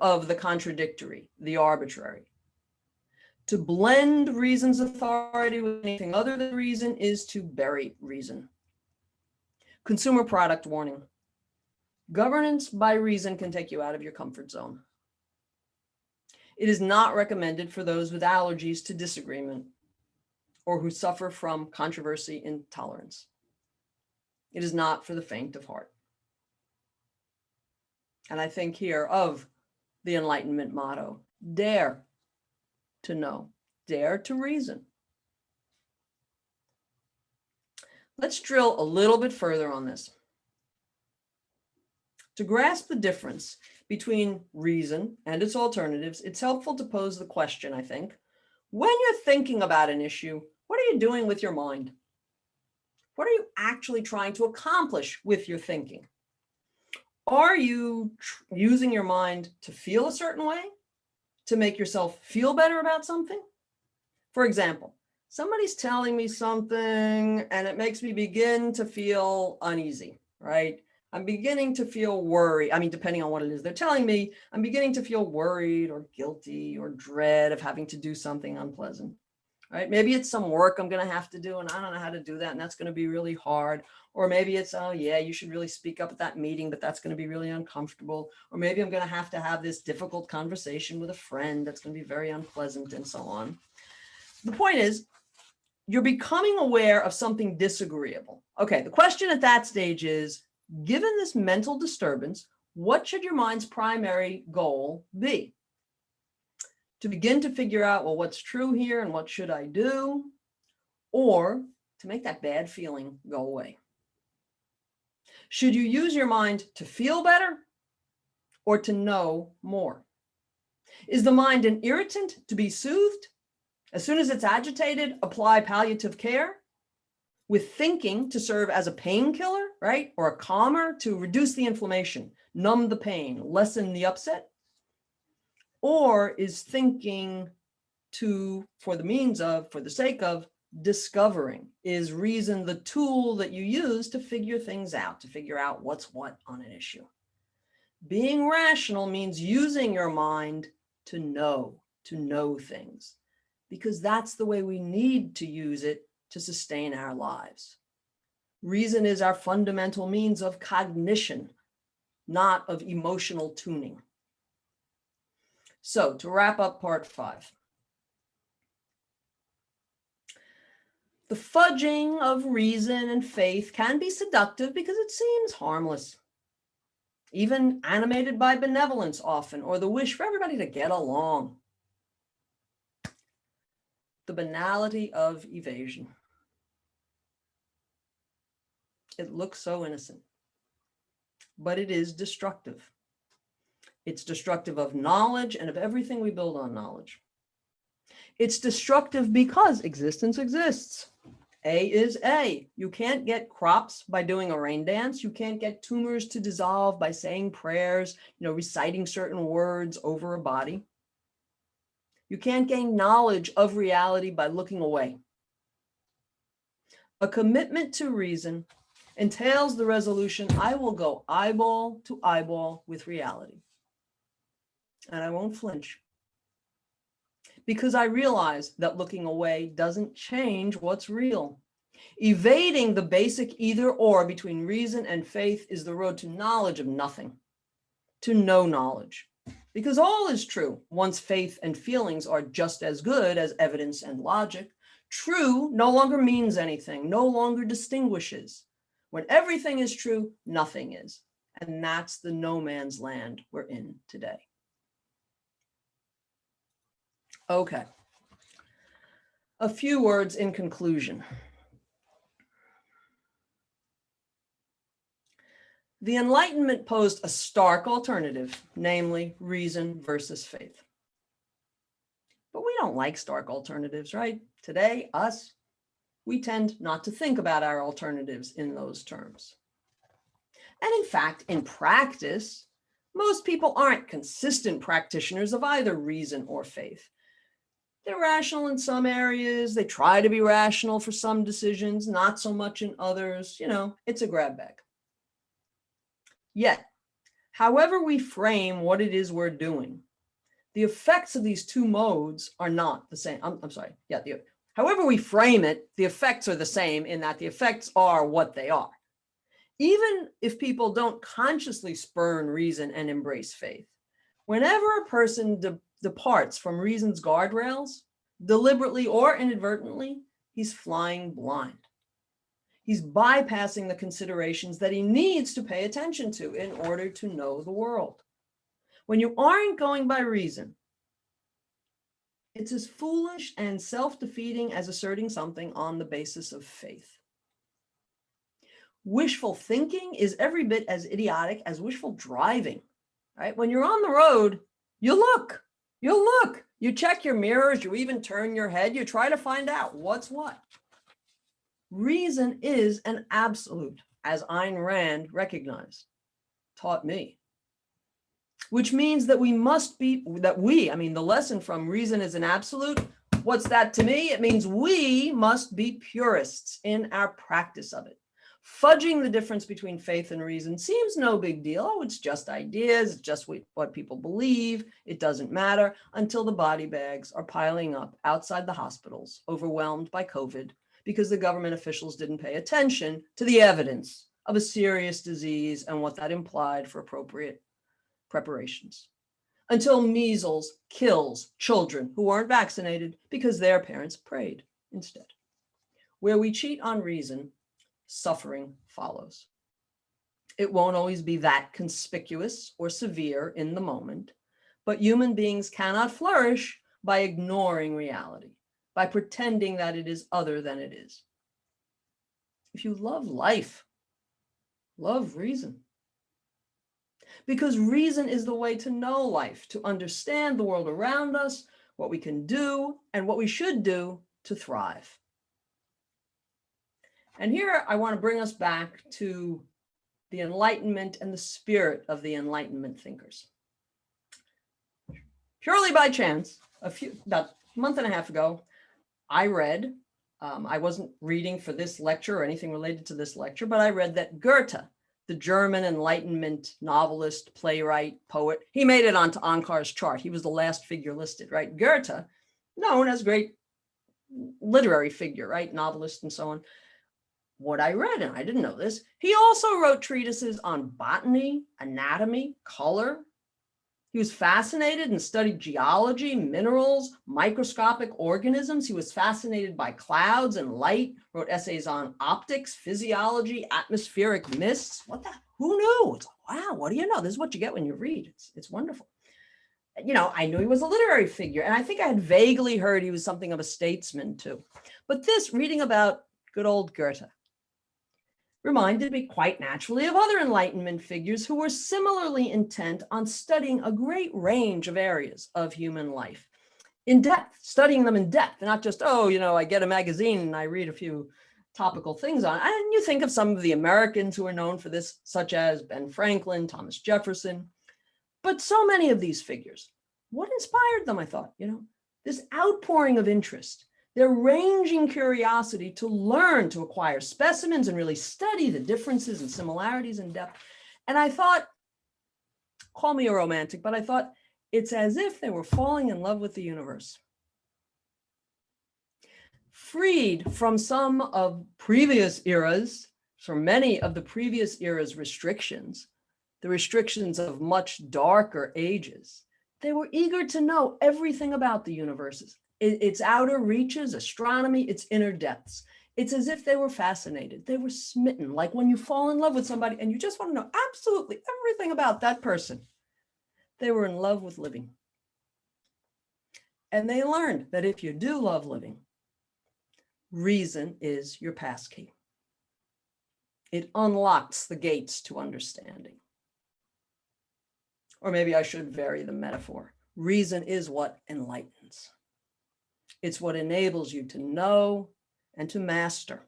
of the contradictory, the arbitrary. To blend reason's authority with anything other than reason is to bury reason. Consumer product warning. Governance by reason can take you out of your comfort zone. It is not recommended for those with allergies to disagreement or who suffer from controversy intolerance. It is not for the faint of heart. And I think here of the Enlightenment motto, dare to know, dare to reason. Let's drill a little bit further on this. To grasp the difference between reason and its alternatives, it's helpful to pose the question, I think, when you're thinking about an issue, what are you doing with your mind? What are you actually trying to accomplish with your thinking? Are you using your mind to feel a certain way? To make yourself feel better about something? For example, somebody's telling me something and it makes me begin to feel uneasy, right? I'm beginning to feel worried. I mean, depending on what it is they're telling me, I'm beginning to feel worried or guilty or dread of having to do something unpleasant, right? Maybe it's some work I'm going to have to do and I don't know how to do that. And that's going to be really hard. Or maybe it's, oh yeah, you should really speak up at that meeting, but that's going to be really uncomfortable. Or maybe I'm going to have this difficult conversation with a friend that's going to be very unpleasant and so on. The point is, you're becoming aware of something disagreeable. Okay, the question at that stage is, given this mental disturbance, what should your mind's primary goal be? To begin to figure out, well, what's true here and what should I do? Or to make that bad feeling go away? Should you use your mind to feel better or to know more? Is the mind an irritant to be soothed? As soon as it's agitated, apply palliative care with thinking to serve as a painkiller, right? Or a calmer to reduce the inflammation, numb the pain, lessen the upset? Or is thinking for the sake of discovering? Is reason the tool that you use to figure things out, to figure out what's what on an issue? Being rational means using your mind to know things, because that's the way we need to use it to sustain our lives. Reason is our fundamental means of cognition, not of emotional tuning. So to wrap up part 5. The fudging of reason and faith can be seductive because it seems harmless, even animated by benevolence often, or the wish for everybody to get along. The banality of evasion. It looks so innocent, but it is destructive. It's destructive of knowledge and of everything we build on knowledge. It's destructive because existence exists. A is A. You can't get crops by doing a rain dance. You can't get tumors to dissolve by saying prayers, reciting certain words over a body. You can't gain knowledge of reality by looking away. A commitment to reason entails the resolution, I will go eyeball to eyeball with reality. And I won't flinch. Because I realize that looking away doesn't change what's real. Evading the basic either or between reason and faith is the road to knowledge of nothing, to no knowledge. Because all is true once faith and feelings are just as good as evidence and logic. True no longer means anything, no longer distinguishes. When everything is true, nothing is. And that's the no man's land we're in today. Okay. A few words in conclusion. The Enlightenment posed a stark alternative, namely reason versus faith. But we don't like stark alternatives, right? Today, we tend not to think about our alternatives in those terms. And in fact, in practice, most people aren't consistent practitioners of either reason or faith. They're rational in some areas. They try to be rational for some decisions, not so much in others. You know, it's a grab bag. Yet, however we frame what it is we're doing, the effects of these two modes are not the same. I'm sorry. Yeah, however we frame it, the effects are the same in that the effects are what they are. Even if people don't consciously spurn reason and embrace faith, whenever a person departs from reason's guardrails, deliberately or inadvertently, he's flying blind. He's bypassing the considerations that he needs to pay attention to in order to know the world. When you aren't going by reason, it's as foolish and self-defeating as asserting something on the basis of faith. Wishful thinking is every bit as idiotic as wishful driving, right? When you're on the road, you look, you check your mirrors, you even turn your head, you try to find out what's what. Reason is an absolute, as Ayn Rand recognized, taught me. Which means that the lesson from reason is an absolute. What's that to me? It means we must be purists in our practice of it. Fudging the difference between faith and reason seems no big deal. Oh, it's just ideas, it's just what people believe. It doesn't matter until the body bags are piling up outside the hospitals, overwhelmed by COVID, because the government officials didn't pay attention to the evidence of a serious disease and what that implied for appropriate preparations. Until measles kills children who weren't vaccinated because their parents prayed instead. Where we cheat on reason, suffering follows. It won't always be that conspicuous or severe in the moment, but human beings cannot flourish by ignoring reality, by pretending that it is other than it is. If you love life, love reason. Because reason is the way to know life, to understand the world around us, what we can do, and what we should do to thrive. And here I want to bring us back to the Enlightenment and the spirit of the Enlightenment thinkers. Purely by chance, about a month and a half ago, I read, I wasn't reading for this lecture or anything related to this lecture, but I read that Goethe, the German Enlightenment novelist, playwright, poet, he made it onto Ankar's chart. He was the last figure listed, right? Goethe, known as a great literary figure, right? Novelist and so on. What I read, and I didn't know this, he also wrote treatises on botany, anatomy, color. He was fascinated and studied geology, minerals, microscopic organisms. He was fascinated by clouds and light, wrote essays on optics, physiology, atmospheric mists. Who knew? It's like, wow, what do you know? This is what you get when you read. It's wonderful. You know, I knew he was a literary figure, and I think I had vaguely heard he was something of a statesman too. But this, reading about good old Goethe, reminded me quite naturally of other Enlightenment figures who were similarly intent on studying a great range of areas of human life in depth, studying them in depth, not just, oh, you know, I get a magazine and I read a few topical things on it. And you think of some of the Americans who are known for this, such as Ben Franklin, Thomas Jefferson, but so many of these figures. What inspired them, I thought, you know, this outpouring of interest, their ranging curiosity to learn, to acquire specimens and really study the differences and similarities in depth. And I thought, call me a romantic, but I thought it's as if they were falling in love with the universe. Freed from some of previous eras, from many of the previous eras' restrictions, the restrictions of much darker ages, They were eager to know everything about the universe, its outer reaches, astronomy, its inner depths. It's as if they were fascinated. They were smitten, like when you fall in love with somebody and you just want to know absolutely everything about that person. They were in love with living. And they learned that if you do love living, reason is your passkey. It unlocks the gates to understanding. Or maybe I should vary the metaphor. Reason is what enlightens. It's what enables you to know and to master.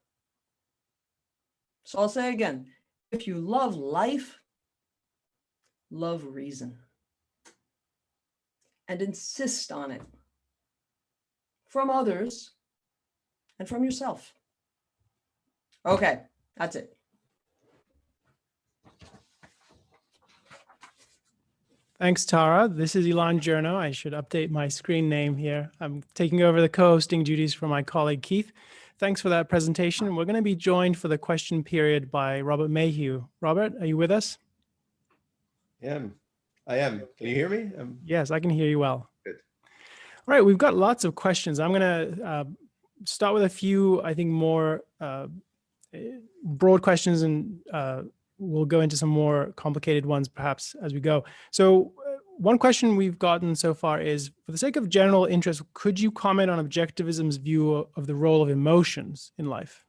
So I'll say again, if you love life, love reason. And insist on it from others and from yourself. Okay, that's it. Thanks, Tara. This is Ilan Journo. I should update my screen name here. I'm taking over the co-hosting duties from my colleague, Keith. Thanks for that presentation. We're going to be joined for the question period by Robert Mayhew. Robert, are you with us? I am. Can you hear me? Yes, I can hear you well. Good. All right, we've got lots of questions. I'm going to start with a few, I think, more broad questions, and we'll go into some more complicated ones perhaps as we go. So one question we've gotten so far is, for the sake of general interest, could you comment on objectivism's view of the role of emotions in life?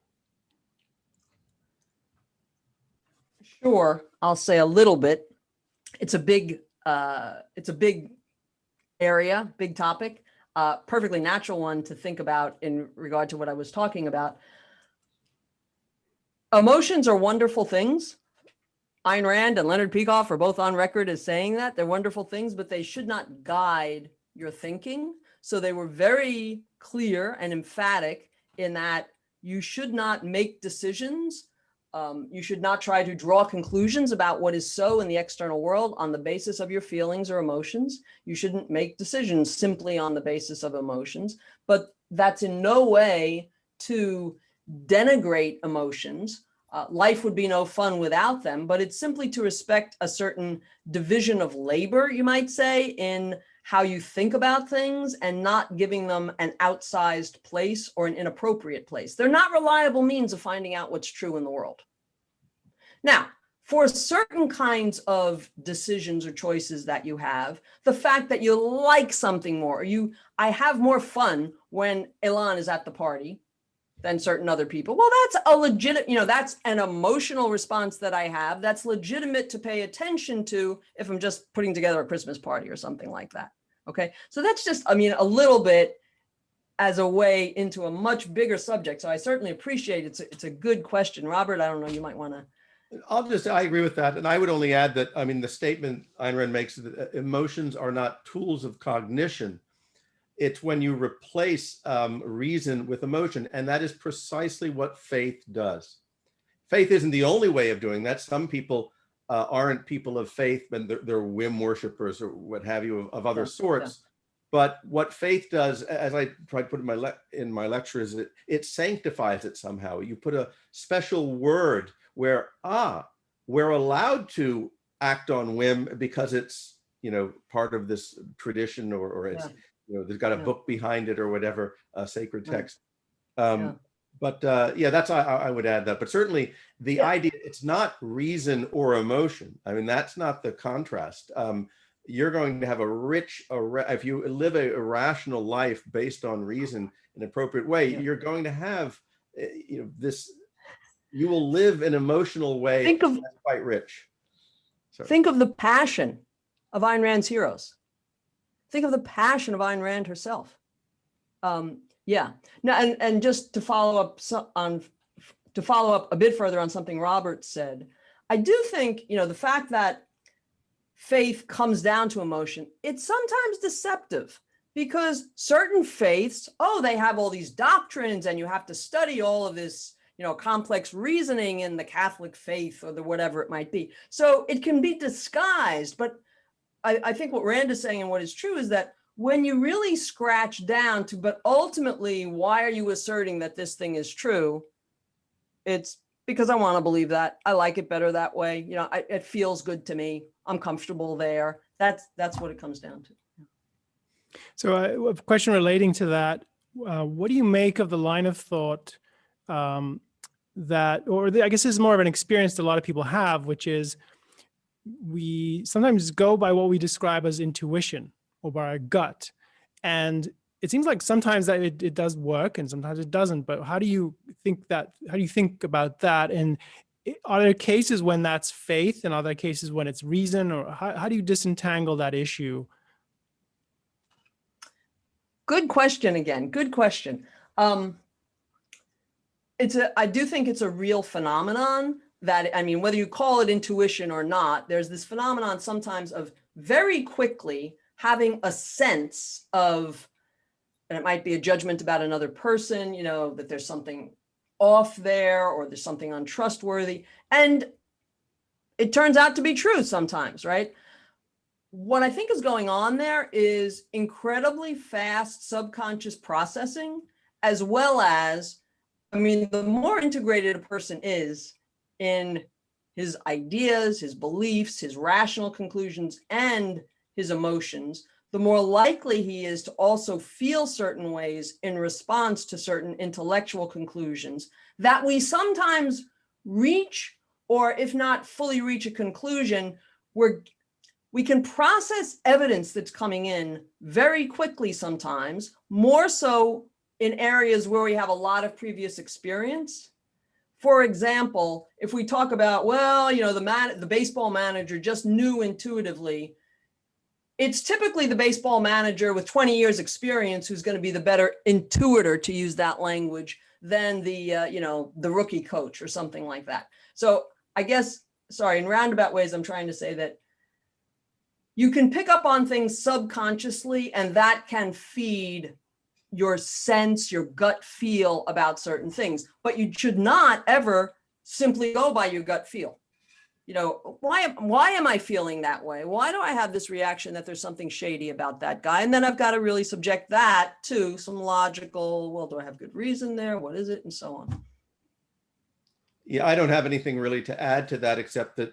Sure, I'll say a little bit. It's a big area, big topic, perfectly natural one to think about in regard to what I was talking about. Emotions are wonderful things. Ayn Rand and Leonard Peikoff are both on record as saying that they're wonderful things, but they should not guide your thinking. So they were very clear and emphatic in that you should not make decisions. You should not try to draw conclusions about what is so in the external world on the basis of your feelings or emotions. You shouldn't make decisions simply on the basis of emotions, but that's in no way to denigrate emotions. Life would be no fun without them, but it's simply to respect a certain division of labor, you might say, in how you think about things and not giving them an outsized place or an inappropriate place. They're not reliable means of finding out what's true in the world. Now, for certain kinds of decisions or choices that you have, the fact that you like something more, or I have more fun when Ilan is at the party than certain other people. Well, that's a legitimate, that's an emotional response that I have. That's legitimate to pay attention to if I'm just putting together a Christmas party or something like that. Okay. So that's just, a little bit as a way into a much bigger subject. So I certainly appreciate it. It's a good question. Robert, I don't know, you might want to. I agree with that. And I would only add that, the statement Ayn Rand makes that emotions are not tools of cognition. It's when you replace reason with emotion. And that is precisely what faith does. Faith isn't the only way of doing that. Some people aren't people of faith, but they're whim worshipers or what have you of other sorts. Yeah. But what faith does, as I try to put in my lecture, is it sanctifies it somehow. You put a special word where, we're allowed to act on whim because it's, part of this tradition or it's, there's got a book behind it or whatever, a sacred text. But that's, I would add that. But certainly the idea, it's not reason or emotion. That's not the contrast. You're going to have a rich, if you live a rational life based on reason in an appropriate way, you're going to have, this, you will live an emotional way that's quite rich. Sorry. Think of the passion of Ayn Rand's heroes. Think of the passion of Ayn Rand herself. Now, and just to follow up a bit further on something Robert said, I do think, the fact that faith comes down to emotion, it's sometimes deceptive because certain faiths, they have all these doctrines and you have to study all of this, complex reasoning in the Catholic faith or the whatever it might be. So it can be disguised, but I think what Rand is saying and what is true is that when you really scratch down to, but ultimately, why are you asserting that this thing is true? It's because I want to believe that. I like it better that way. It feels good to me. I'm comfortable there. That's what it comes down to. So a question relating to that, what do you make of the line of thought I guess this is more of an experience that a lot of people have, which is we sometimes go by what we describe as intuition or by our gut. And it seems like sometimes that it does work and sometimes it doesn't, but how do you think about that? And are there cases when that's faith and are there cases when it's reason, or how do you disentangle that issue? Good question again. Good question. I do think it's a real phenomenon that, I mean, whether you call it intuition or not, there's this phenomenon sometimes of very quickly having a sense of, and it might be a judgment about another person, that there's something off there or there's something untrustworthy. And it turns out to be true sometimes, right? What I think is going on there is incredibly fast subconscious processing, as well as, the more integrated a person is in his ideas, his beliefs, his rational conclusions, and his emotions, the more likely he is to also feel certain ways in response to certain intellectual conclusions that we sometimes reach, or if not fully reach a conclusion, where we can process evidence that's coming in very quickly sometimes, more so in areas where we have a lot of previous experience. For example, if we talk about, the baseball manager just knew intuitively, it's typically the baseball manager with 20 years experience who's going to be the better intuitor, to use that language, than the rookie coach or something like that. So I guess, in roundabout ways, I'm trying to say that you can pick up on things subconsciously, and that can feed your sense, your gut feel about certain things. But you should not ever simply go by your gut feel. Why am I feeling that way? Why do I have this reaction that there's something shady about that guy? And then I've got to really subject that to some logical, well, do I have good reason there? What is it? And so on. Yeah, I don't have anything really to add to that, except that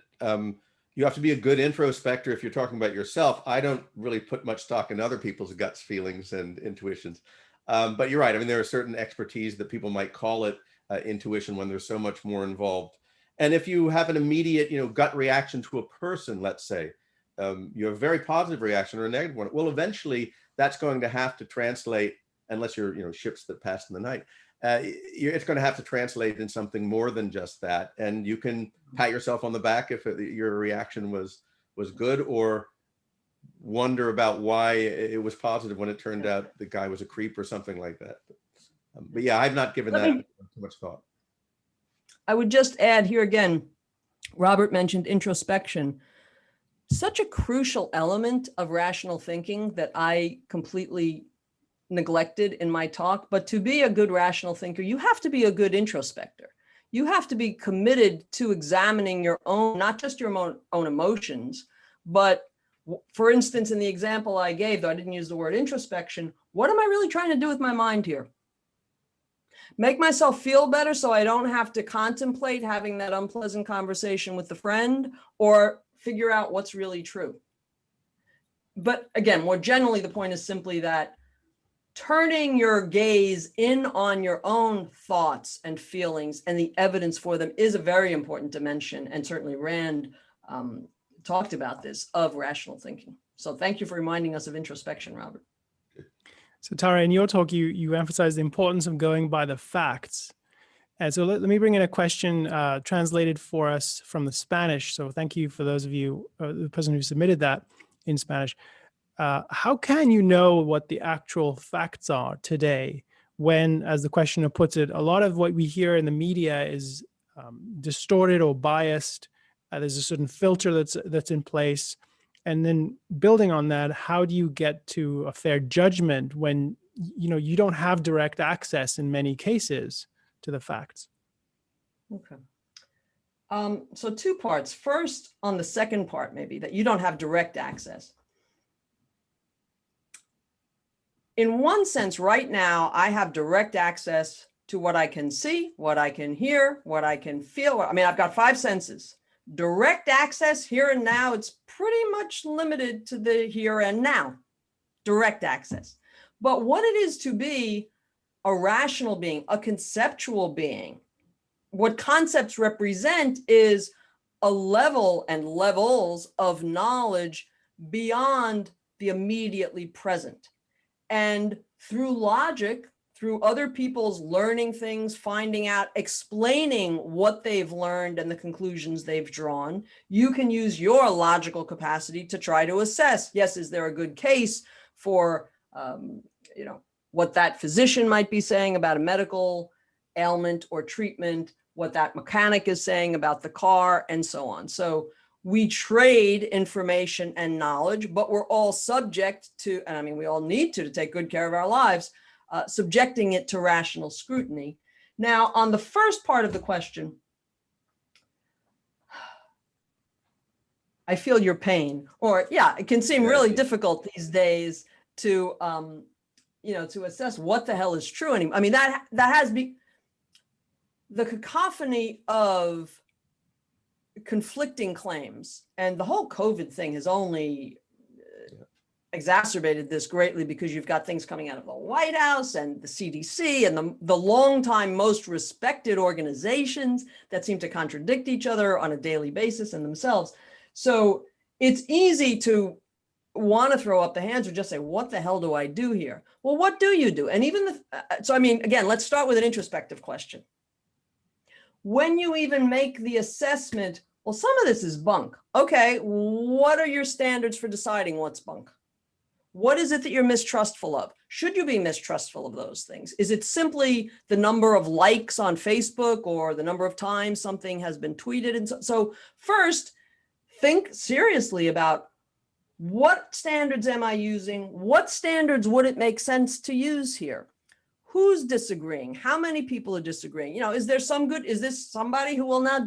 you have to be a good introspector if you're talking about yourself. I don't really put much stock in other people's guts, feelings, and intuitions. But you're right. There are certain expertise that people might call it intuition when there's so much more involved. And if you have an immediate, gut reaction to a person, let's say, you have a very positive reaction or a negative one, well, eventually that's going to have to translate, unless you're, ships that pass in the night, it's going to have to translate in something more than just that. And you can pat yourself on the back if your reaction was good, or wonder about why it was positive when it turned out the guy was a creep or something like that. But yeah, I've not given that too much thought. I would just add here again, Robert mentioned introspection, such a crucial element of rational thinking that I completely neglected in my talk. But to be a good rational thinker, you have to be a good introspector. You have to be committed to examining your own, not just your own emotions, but for instance, in the example I gave, though I didn't use the word introspection, what am I really trying to do with my mind here? Make myself feel better so I don't have to contemplate having that unpleasant conversation with the friend, or figure out what's really true. But again, more generally, the point is simply that turning your gaze in on your own thoughts and feelings and the evidence for them is a very important dimension. And certainly Rand talked about this, of rational thinking. So thank you for reminding us of introspection, Robert. So Tara, in your talk, you emphasized the importance of going by the facts. And so let me bring in a question translated for us from the Spanish. So thank you for those of you, the person who submitted that in Spanish. How can you know what the actual facts are today when, as the questioner puts it, a lot of what we hear in the media is distorted or biased? There's a certain filter that's in place. And then building on that, how do you get to a fair judgment when you don't have direct access in many cases to the facts? Okay. So two parts. First, on the second part, maybe, that you don't have direct access. In one sense, right now, I have direct access to what I can see, what I can hear, what I can feel. I've got 5 senses. Direct access here and now, it's pretty much limited to the here and now. direct access. But what it is to be a rational being, a conceptual being, what concepts represent is a level and levels of knowledge beyond the immediately present. And through logic, through other people's learning things, finding out, explaining what they've learned and the conclusions they've drawn, you can use your logical capacity to try to assess, yes, is there a good case for, what that physician might be saying about a medical ailment or treatment, what that mechanic is saying about the car, and so on. So we trade information and knowledge, but we're all subject to, and I mean, we all need to take good care of our lives, subjecting it to rational scrutiny. Now, on the first part of the question, I feel your pain, or yeah, it can seem really difficult these days to, to assess what the hell is true anymore. I mean, that has been the cacophony of conflicting claims, and the whole COVID thing has only exacerbated this greatly, because you've got things coming out of the White House and the CDC and the longtime most respected organizations that seem to contradict each other on a daily basis in themselves. So it's easy to want to throw up the hands or just say, what the hell do I do here? Well, what do you do? And even so, I mean, again, let's start with an introspective question. When you even make the assessment, well, some of this is bunk. Okay, what are your standards for deciding what's bunk? What is it that you're mistrustful of? Should you be mistrustful of those things? Is it simply the number of likes on Facebook or the number of times something has been tweeted? And so first, think seriously about, what standards am I using? What standards would it make sense to use here? Who's disagreeing? How many people are disagreeing? Is there is this somebody who will now,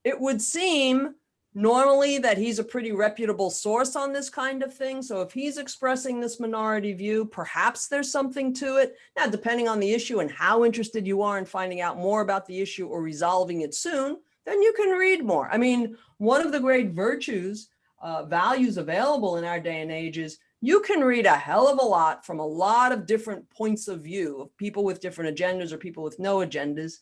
it would seem normally that he's a pretty reputable source on this kind of thing. So if he's expressing this minority view, perhaps there's something to it. Now, depending on the issue and how interested you are in finding out more about the issue or resolving it soon, then you can read more. I mean, one of the great virtues, values available in our day and age is you can read a hell of a lot from a lot of different points of view of people with different agendas or people with no agendas.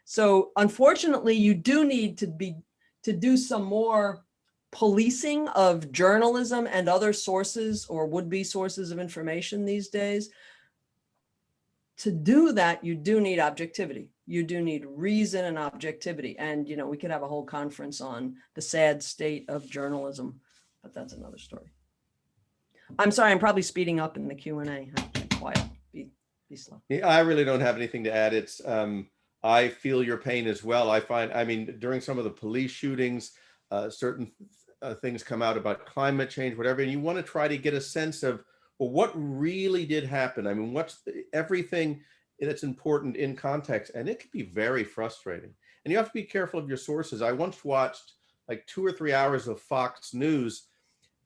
So unfortunately, you do need to do some more policing of journalism and other sources or would-be sources of information these days. To do that, you do need objectivity. You do need reason and objectivity. And, we could have a whole conference on the sad state of journalism, but that's another story. I'm sorry, I'm probably speeding up in the Q&A. Quiet, be slow. Yeah, I really don't have anything to add. It's, I feel your pain as well. During some of the police shootings, certain things come out about climate change, whatever, and you want to try to get a sense of, well, what really did happen? I mean, what's everything that's important in context, and it can be very frustrating. And you have to be careful of your sources. I once watched like 2 or 3 hours of Fox News,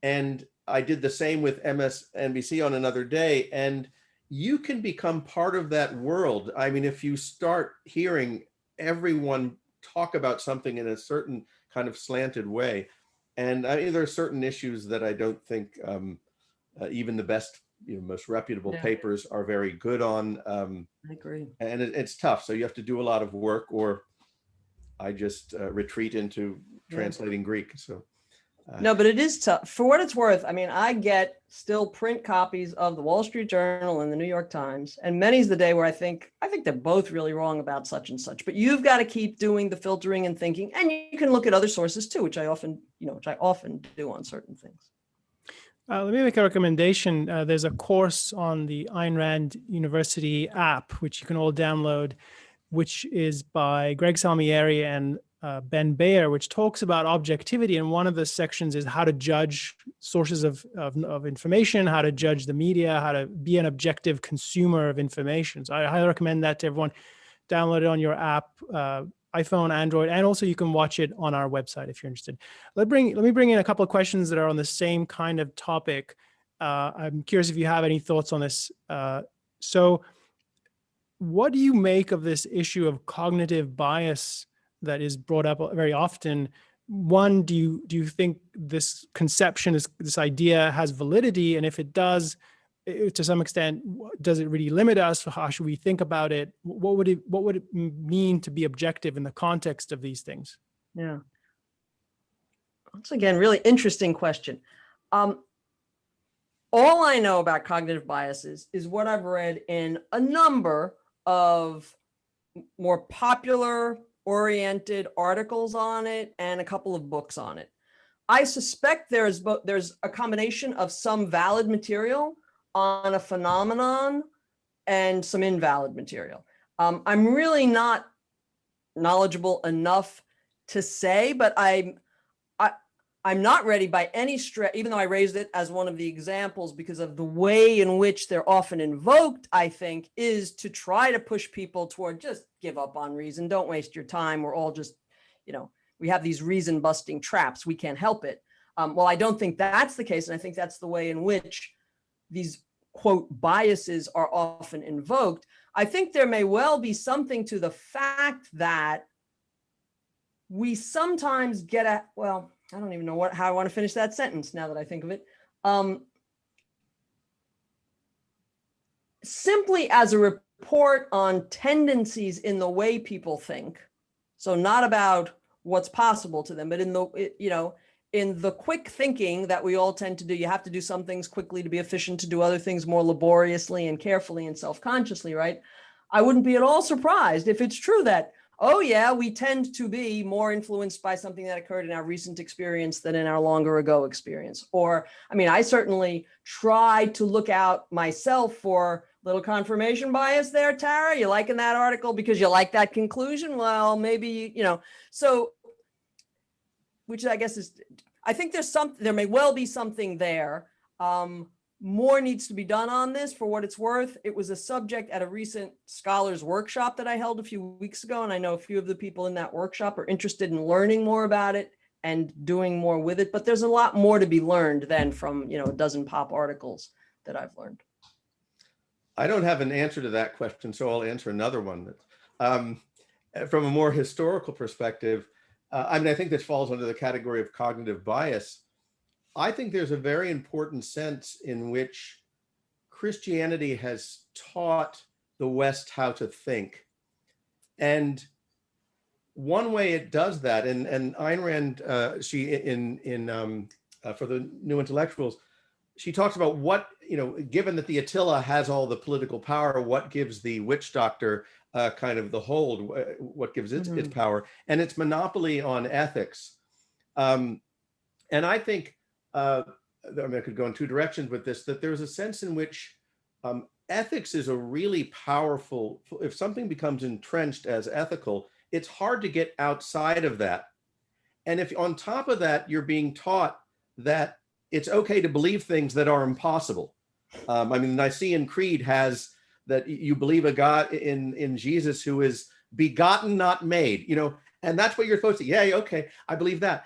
and I did the same with MSNBC on another day, and you can become part of that world. I mean, if you start hearing everyone talk about something in a certain kind of slanted way, and there are certain issues that I don't think even the best, most reputable papers are very good on. I agree. And it's tough. So you have to do a lot of work, or I just retreat into translating Greek. So. No, but it is tough. For what it's worth, I mean, I get still print copies of the Wall Street Journal and the New York Times, and many's the day where I think they're both really wrong about such and such. But you've got to keep doing the filtering and thinking, and you can look at other sources too, which I often do on certain things. Let me make a recommendation. There's a course on the Ayn Rand University app, which you can all download, which is by Greg Salmieri and Ben Bayer, which talks about objectivity. And one of the sections is how to judge sources of information, how to judge the media, how to be an objective consumer of information. So I highly recommend that to everyone. Download it on your app, iPhone, Android, and also you can watch it on our website if you're interested. Let me bring in a couple of questions that are on the same kind of topic. I'm curious if you have any thoughts on this. So what do you make of this issue of cognitive bias that is brought up very often? One, do you think this conception, this idea has validity? And if it does, to some extent, does it really limit us? How should we think about it? What would it mean to be objective in the context of these things? Yeah. Once again, really interesting question. All I know about cognitive biases is what I've read in a number of more popular oriented articles on it and a couple of books on it. I suspect there's a combination of some valid material on a phenomenon and some invalid material. I'm really not knowledgeable enough to say, but I'm not ready by any stretch, even though I raised it as one of the examples because of the way in which they're often invoked, I think, is to try to push people toward just give up on reason. Don't waste your time. We're all just, we have these reason busting traps. We can't help it. Well, I don't think that's the case. And I think that's the way in which these, quote, biases are often invoked. I think there may well be something to the fact that we sometimes get at, well, I don't even know how I want to finish that sentence now that I think of it. Simply as a report on tendencies in the way people think. So not about what's possible to them, but in the quick thinking that we all tend to do. You have to do some things quickly to be efficient, to do other things more laboriously and carefully and self-consciously, right? I wouldn't be at all surprised if it's true that, oh yeah, we tend to be more influenced by something that occurred in our recent experience than in our longer ago experience. Or, I mean, I certainly try to look out myself for little confirmation bias there, Tara. You liking that article because you like that conclusion? Well, maybe, so, which I guess is, I think there may well be something there. More needs to be done on this for what it's worth. It was a subject at a recent scholars workshop that I held a few weeks ago. And I know a few of the people in that workshop are interested in learning more about it and doing more with it. But there's a lot more to be learned than from, a dozen pop articles that I've learned. I don't have an answer to that question, so I'll answer another one. From a more historical perspective, I think this falls under the category of cognitive bias. I think there's a very important sense in which Christianity has taught the West how to think. And one way it does that, and Ayn Rand, she for the New Intellectuals, she talks about what, given that the Attila has all the political power, what gives the witch doctor kind of the hold, what gives its power, and its monopoly on ethics. And I think, I could go in two directions with this, that there's a sense in which ethics is a really powerful, if something becomes entrenched as ethical, it's hard to get outside of that. And if on top of that, you're being taught that it's okay to believe things that are impossible. The Nicene Creed has that you believe a God in Jesus who is begotten, not made, and that's what you're supposed to, yeah, okay, I believe that.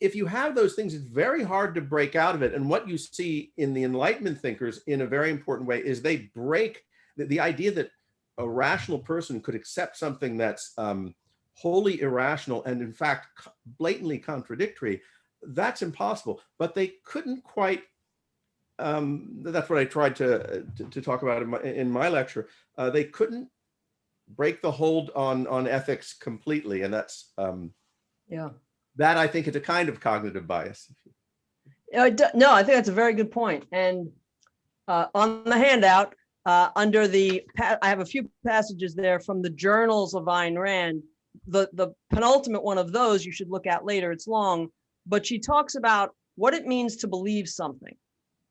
If you have those things, it's very hard to break out of it. And what you see in the Enlightenment thinkers in a very important way is they break the idea that a rational person could accept something that's wholly irrational and in fact blatantly contradictory. That's impossible, but they couldn't quite, that's what I tried to talk about in my lecture. They couldn't break the hold on ethics completely. And that's, that I think is a kind of cognitive bias. No, I think that's a very good point. And on the handout, under I have a few passages there from the journals of Ayn Rand. The penultimate one of those you should look at later. It's long, but she talks about what it means to believe something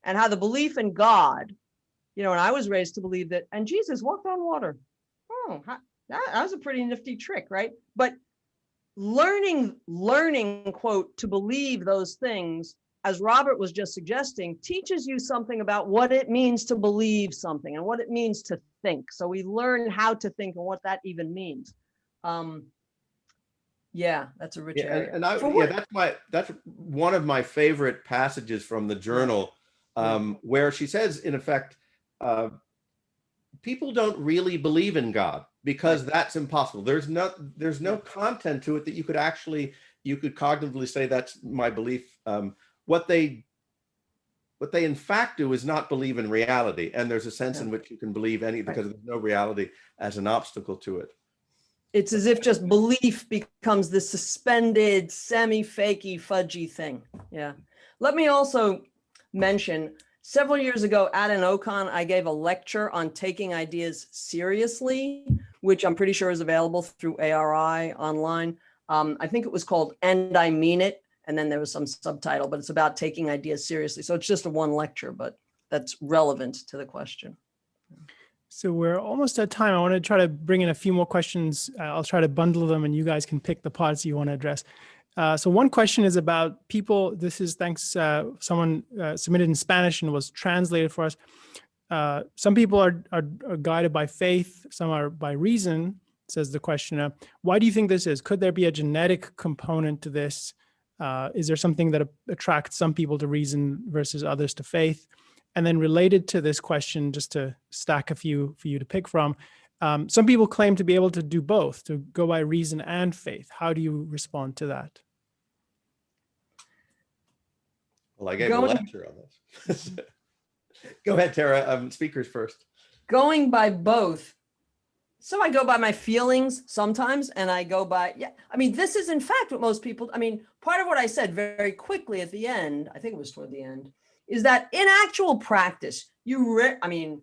and how the belief in God, and I was raised to believe that, and Jesus walked on water. Oh, that was a pretty nifty trick, right? But learning, quote, to believe those things, as Robert was just suggesting, teaches you something about what it means to believe something and what it means to think. So we learn how to think and what that even means. Yeah, that's a rich area. And that's one of my favorite passages from the journal, where she says, in effect, people don't really believe in God because that's impossible. There's no content to it that you could cognitively say that's my belief. What they what they in fact do is not believe in reality. And there's a sense in which you can believe any, because there's no reality as an obstacle to it. It's as if just belief becomes this suspended, semi-fakey, fudgy thing. Yeah. Let me also mention, several years ago at an Ocon, I gave a lecture on taking ideas seriously, which I'm pretty sure is available through ARI online. I think it was called "And I Mean It," and then there was some subtitle, but it's about taking ideas seriously. So it's just a one lecture, but that's relevant to the question. So we're almost at time. I want to try to bring in a few more questions. I'll try to bundle them and you guys can pick the parts you want to address. So one question is about people. This is thanks, someone submitted in Spanish and was translated for us. Some people are guided by faith, some are by reason, says the questioner. Why do you think this is? Could there be a genetic component to this? Is there something that attracts some people to reason versus others to faith? And then related to this question, just to stack a few for you to pick from, some people claim to be able to do both, to go by reason and faith. How do you respond to that? Well, I gave a lecture on this. Go ahead, Tara. Speakers first. Going by both. So I go by my feelings sometimes, and I go by, yeah, I mean, this is in fact what most people, I mean, part of what I said very quickly at the end, I think it was toward the end, is that in actual practice, I mean,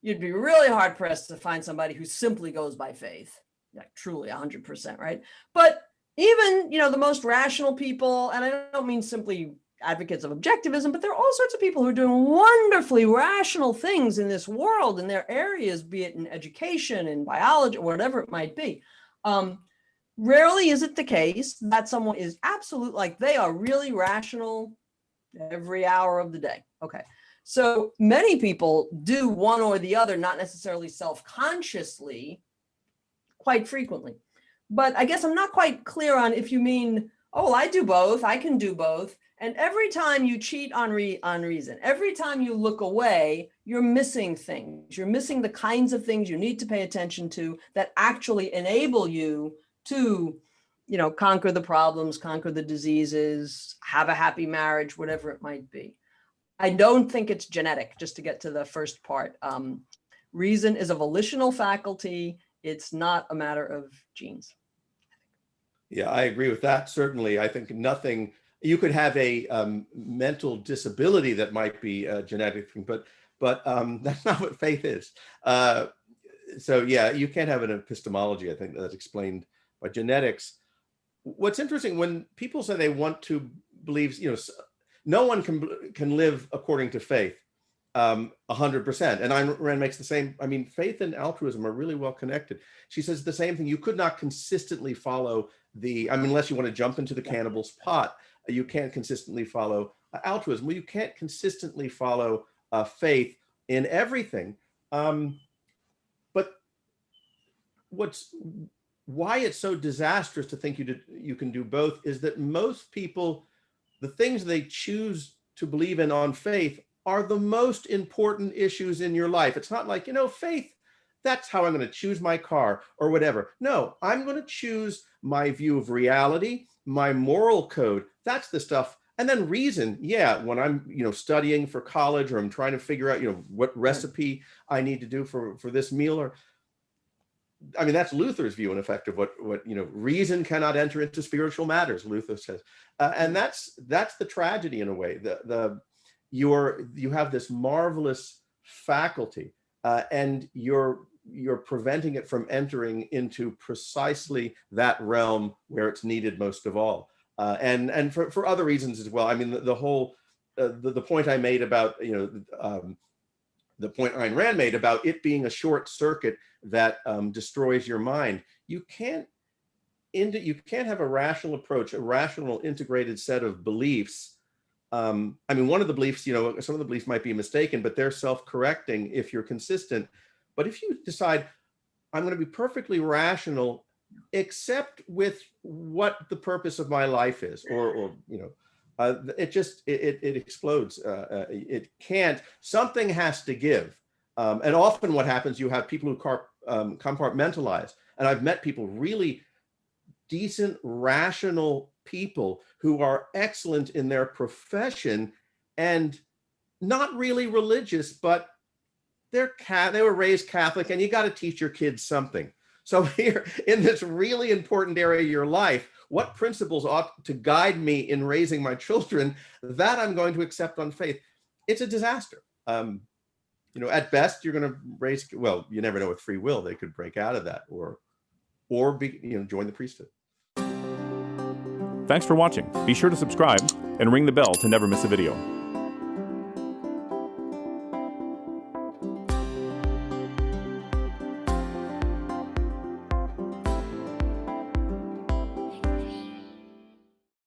you'd be really hard pressed to find somebody who simply goes by faith, like truly 100%, right? But even, you know, the most rational people, and I don't mean simply advocates of objectivism, but there are all sorts of people who are doing wonderfully rational things in this world, in their areas, be it in education, in biology, or whatever it might be. Rarely is it the case that someone is absolute, like they are really rational every hour of the day. Okay. So many people do one or the other, not necessarily self-consciously, quite frequently. But I guess I'm not quite clear on if you mean, oh, well, I do both, I can do both. And every time you cheat on reason, every time you look away, you're missing things. You're missing the kinds of things you need to pay attention to that actually enable you to, you know, conquer the problems, conquer the diseases, have a happy marriage, whatever it might be. I don't think it's genetic, just to get to the first part. Reason is a volitional faculty. It's not a matter of genes. Yeah, I agree with that. Certainly, I think nothing, you could have a mental disability that might be a genetic thing, but that's not what faith is. So yeah, you can't have an epistemology, I think, that's explained by genetics. What's interesting, when people say they want to believe, you know, no one can live according to faith 100%. And Ayn Rand makes the same, I mean, faith and altruism are really well connected. She says the same thing. You could not consistently follow I mean, unless you want to jump into the cannibal's pot, you can't consistently follow altruism. Well, you can't consistently follow faith in everything. But why it's so disastrous to think you can do both is that most people, the things they choose to believe in on faith are the most important issues in your life. It's not like, you know, faith, that's how I'm going to choose my car or whatever. No, I'm going to choose my view of reality, my moral code. That's the stuff. And then reason, yeah, when I'm, you know, studying for college, or I'm trying to figure out, you know, what recipe I need to do for this meal, or I mean, that's Luther's view, in effect, of what you know, reason cannot enter into spiritual matters, Luther says, and that's the tragedy in a way. You have this marvelous faculty, and you're preventing it from entering into precisely that realm where it's needed most of all, and for other reasons as well. I mean, the whole the point I made about, you know, the point Ayn Rand made about it being a short circuit that destroys your mind. You can't have a rational approach, a rational integrated set of beliefs. I mean, one of the beliefs, you know, some of the beliefs might be mistaken, but they're self-correcting if you're consistent. But if you decide, I'm going to be perfectly rational, except with what the purpose of my life is, or you know, it explodes. It can't. Something has to give. And often what happens, you have people who compartmentalize. And I've met people, really decent, rational people who are excellent in their profession, and not really religious, but they were raised Catholic, and you got to teach your kids something. So here in this really important area of your life, what principles ought to guide me in raising my children, that I'm going to accept on faith. It's a disaster. At best, you're going to raise, well, you never know with free will, they could break out of that or join the priesthood. Thanks for watching. Be sure to subscribe and ring the bell to never miss a video.